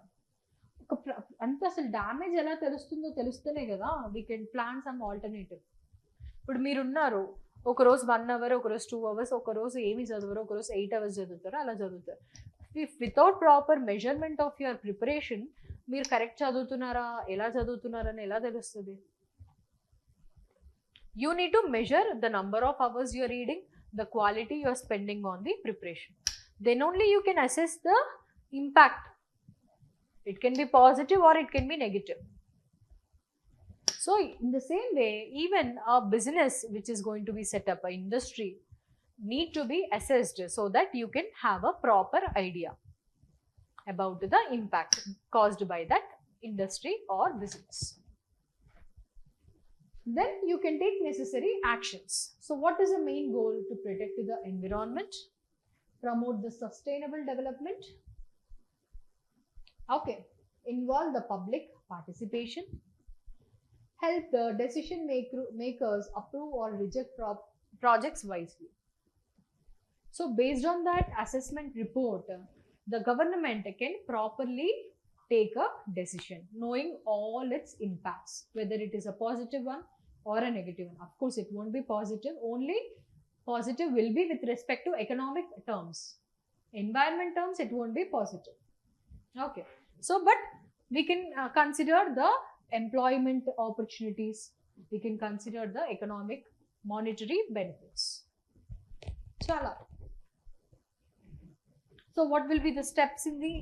S1: అంత అసలు damage ఎలా తెలుస్తుందో తెలుస్తేనే కదా we can plan some alternative. ఇప్పుడు మీరున్నారు, ఒకరోజు 1 hour, ఒకరోజు 2 hours, ఒకరోజు ఏమి చదవరు, ఒకరోజు 8 hours చదువుతారు, అలా చదువుతారు. Without proper measurement of your preparation మీరు కరెక్ట్ చదువుతున్నారా, ఎలా చదువుతున్నారని ఎలా తెలుస్తుంది? You need to measure the number of hours you are reading, the quality you are spending on the preparation. Then only you can assess the impact. It can be positive or it can be negative. So in the same way, even a business which is going to be set up, an industry, need to be assessed so that you can have a proper idea about the impact caused by that industry or business. Then you can take necessary actions. So what is the main goal? To protect the environment, promote the sustainable development. Okay, involve the public participation, help the decision makers approve or reject projects wisely. So based on that assessment report, the government can properly take a decision, knowing all its impacts, whether it is a positive one or a negative one. Of course, it won't be positive, only positive will be with respect to economic terms. Environment terms, it won't be positive. Okay, so but we can consider the employment opportunities, we can consider the economic monetary benefits. Chala. So what will be the steps in the,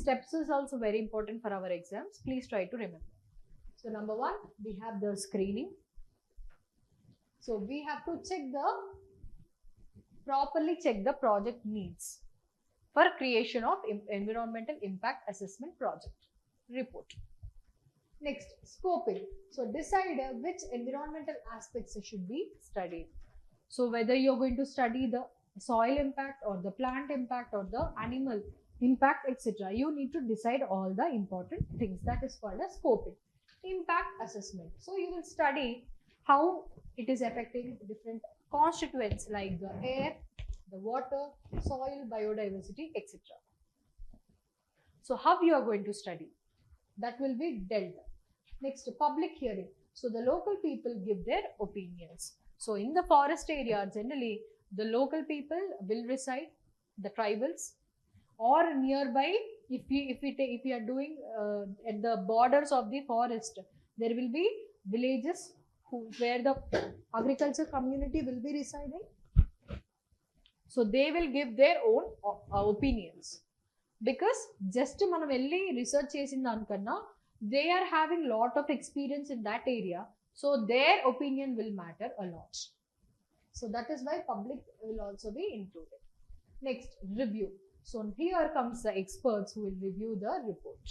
S1: steps is also very important for our exams, please try to remember. So number 1, we have the screening. So we have to properly check the project needs for creation of environmental impact assessment project report. Next, scoping. So decide which environmental aspects should be studied. So whether you're going to study the soil impact or the plant impact or the animal impact, etc. You need to decide all the important things. That is called as scoping. Impact assessment. So you will study how it is affecting different constituents like the air, the water, soil, biodiversity, etc. So how you are going to study? That will be dealt. Next, public hearing. So the local people give their opinions. So in the forest area, generally the local people will reside, the tribals, or nearby. If we are doing at the borders of the forest, there will be villages where the agriculture community will be residing. So they will give their own opinions, because just manam velli research chesin danikana they are having lot of experience in that area, So their opinion will matter a lot. So that is why public will also be included. Next, review. So here comes the experts who will review the report.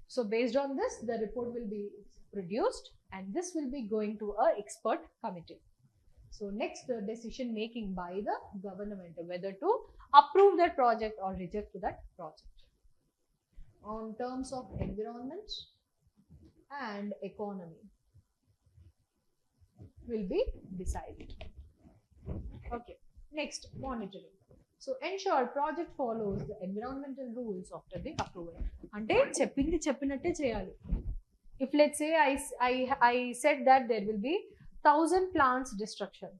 S1: So based on this, the report will be produced and this will be going to a expert committee. So next, decision making by the government whether to approve that project or reject that project. On terms of environment and economy will be decided. Okay. Next, monitoring. So ensure project follows the environmental rules after the approval. అంటే చెప్పింది చెప్పినట్టే చేయాలి. If let's say I said that there will be 1000 plants destruction,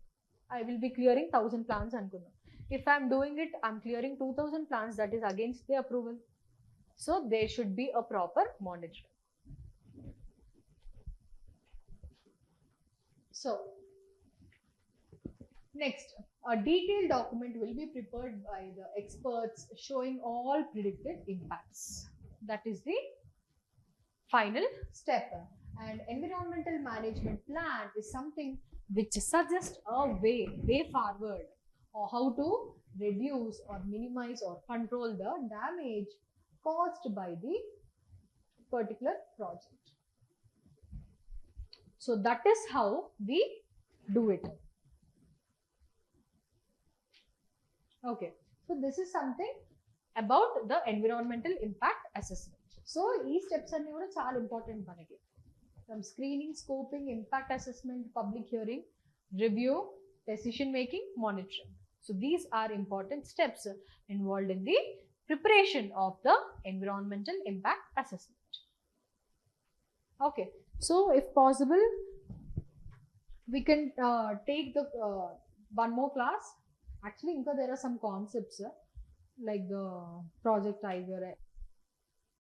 S1: I will be clearing 1000 plants అనుకుందాం. If I am doing it, I am clearing 2000 plants, that is against the approval. So there should be a proper monitoring. So next, a detailed document will be prepared by the experts showing all predicted impacts. That is the final step. And environmental management plan is something which suggests a way forward or how to reduce or minimize or control the damage caused by the particular project. So that is how we do it. Okay, so this is something about the environmental impact assessment. So these steps are చాలా important మనకి. From screening, scoping, impact assessment, public hearing, review, decision making, monitoring. So these are important steps involved in the preparation of the environmental impact assessment. Okay, so if possible, we can take the one more class. Actually, there are some concepts like the Project Tiger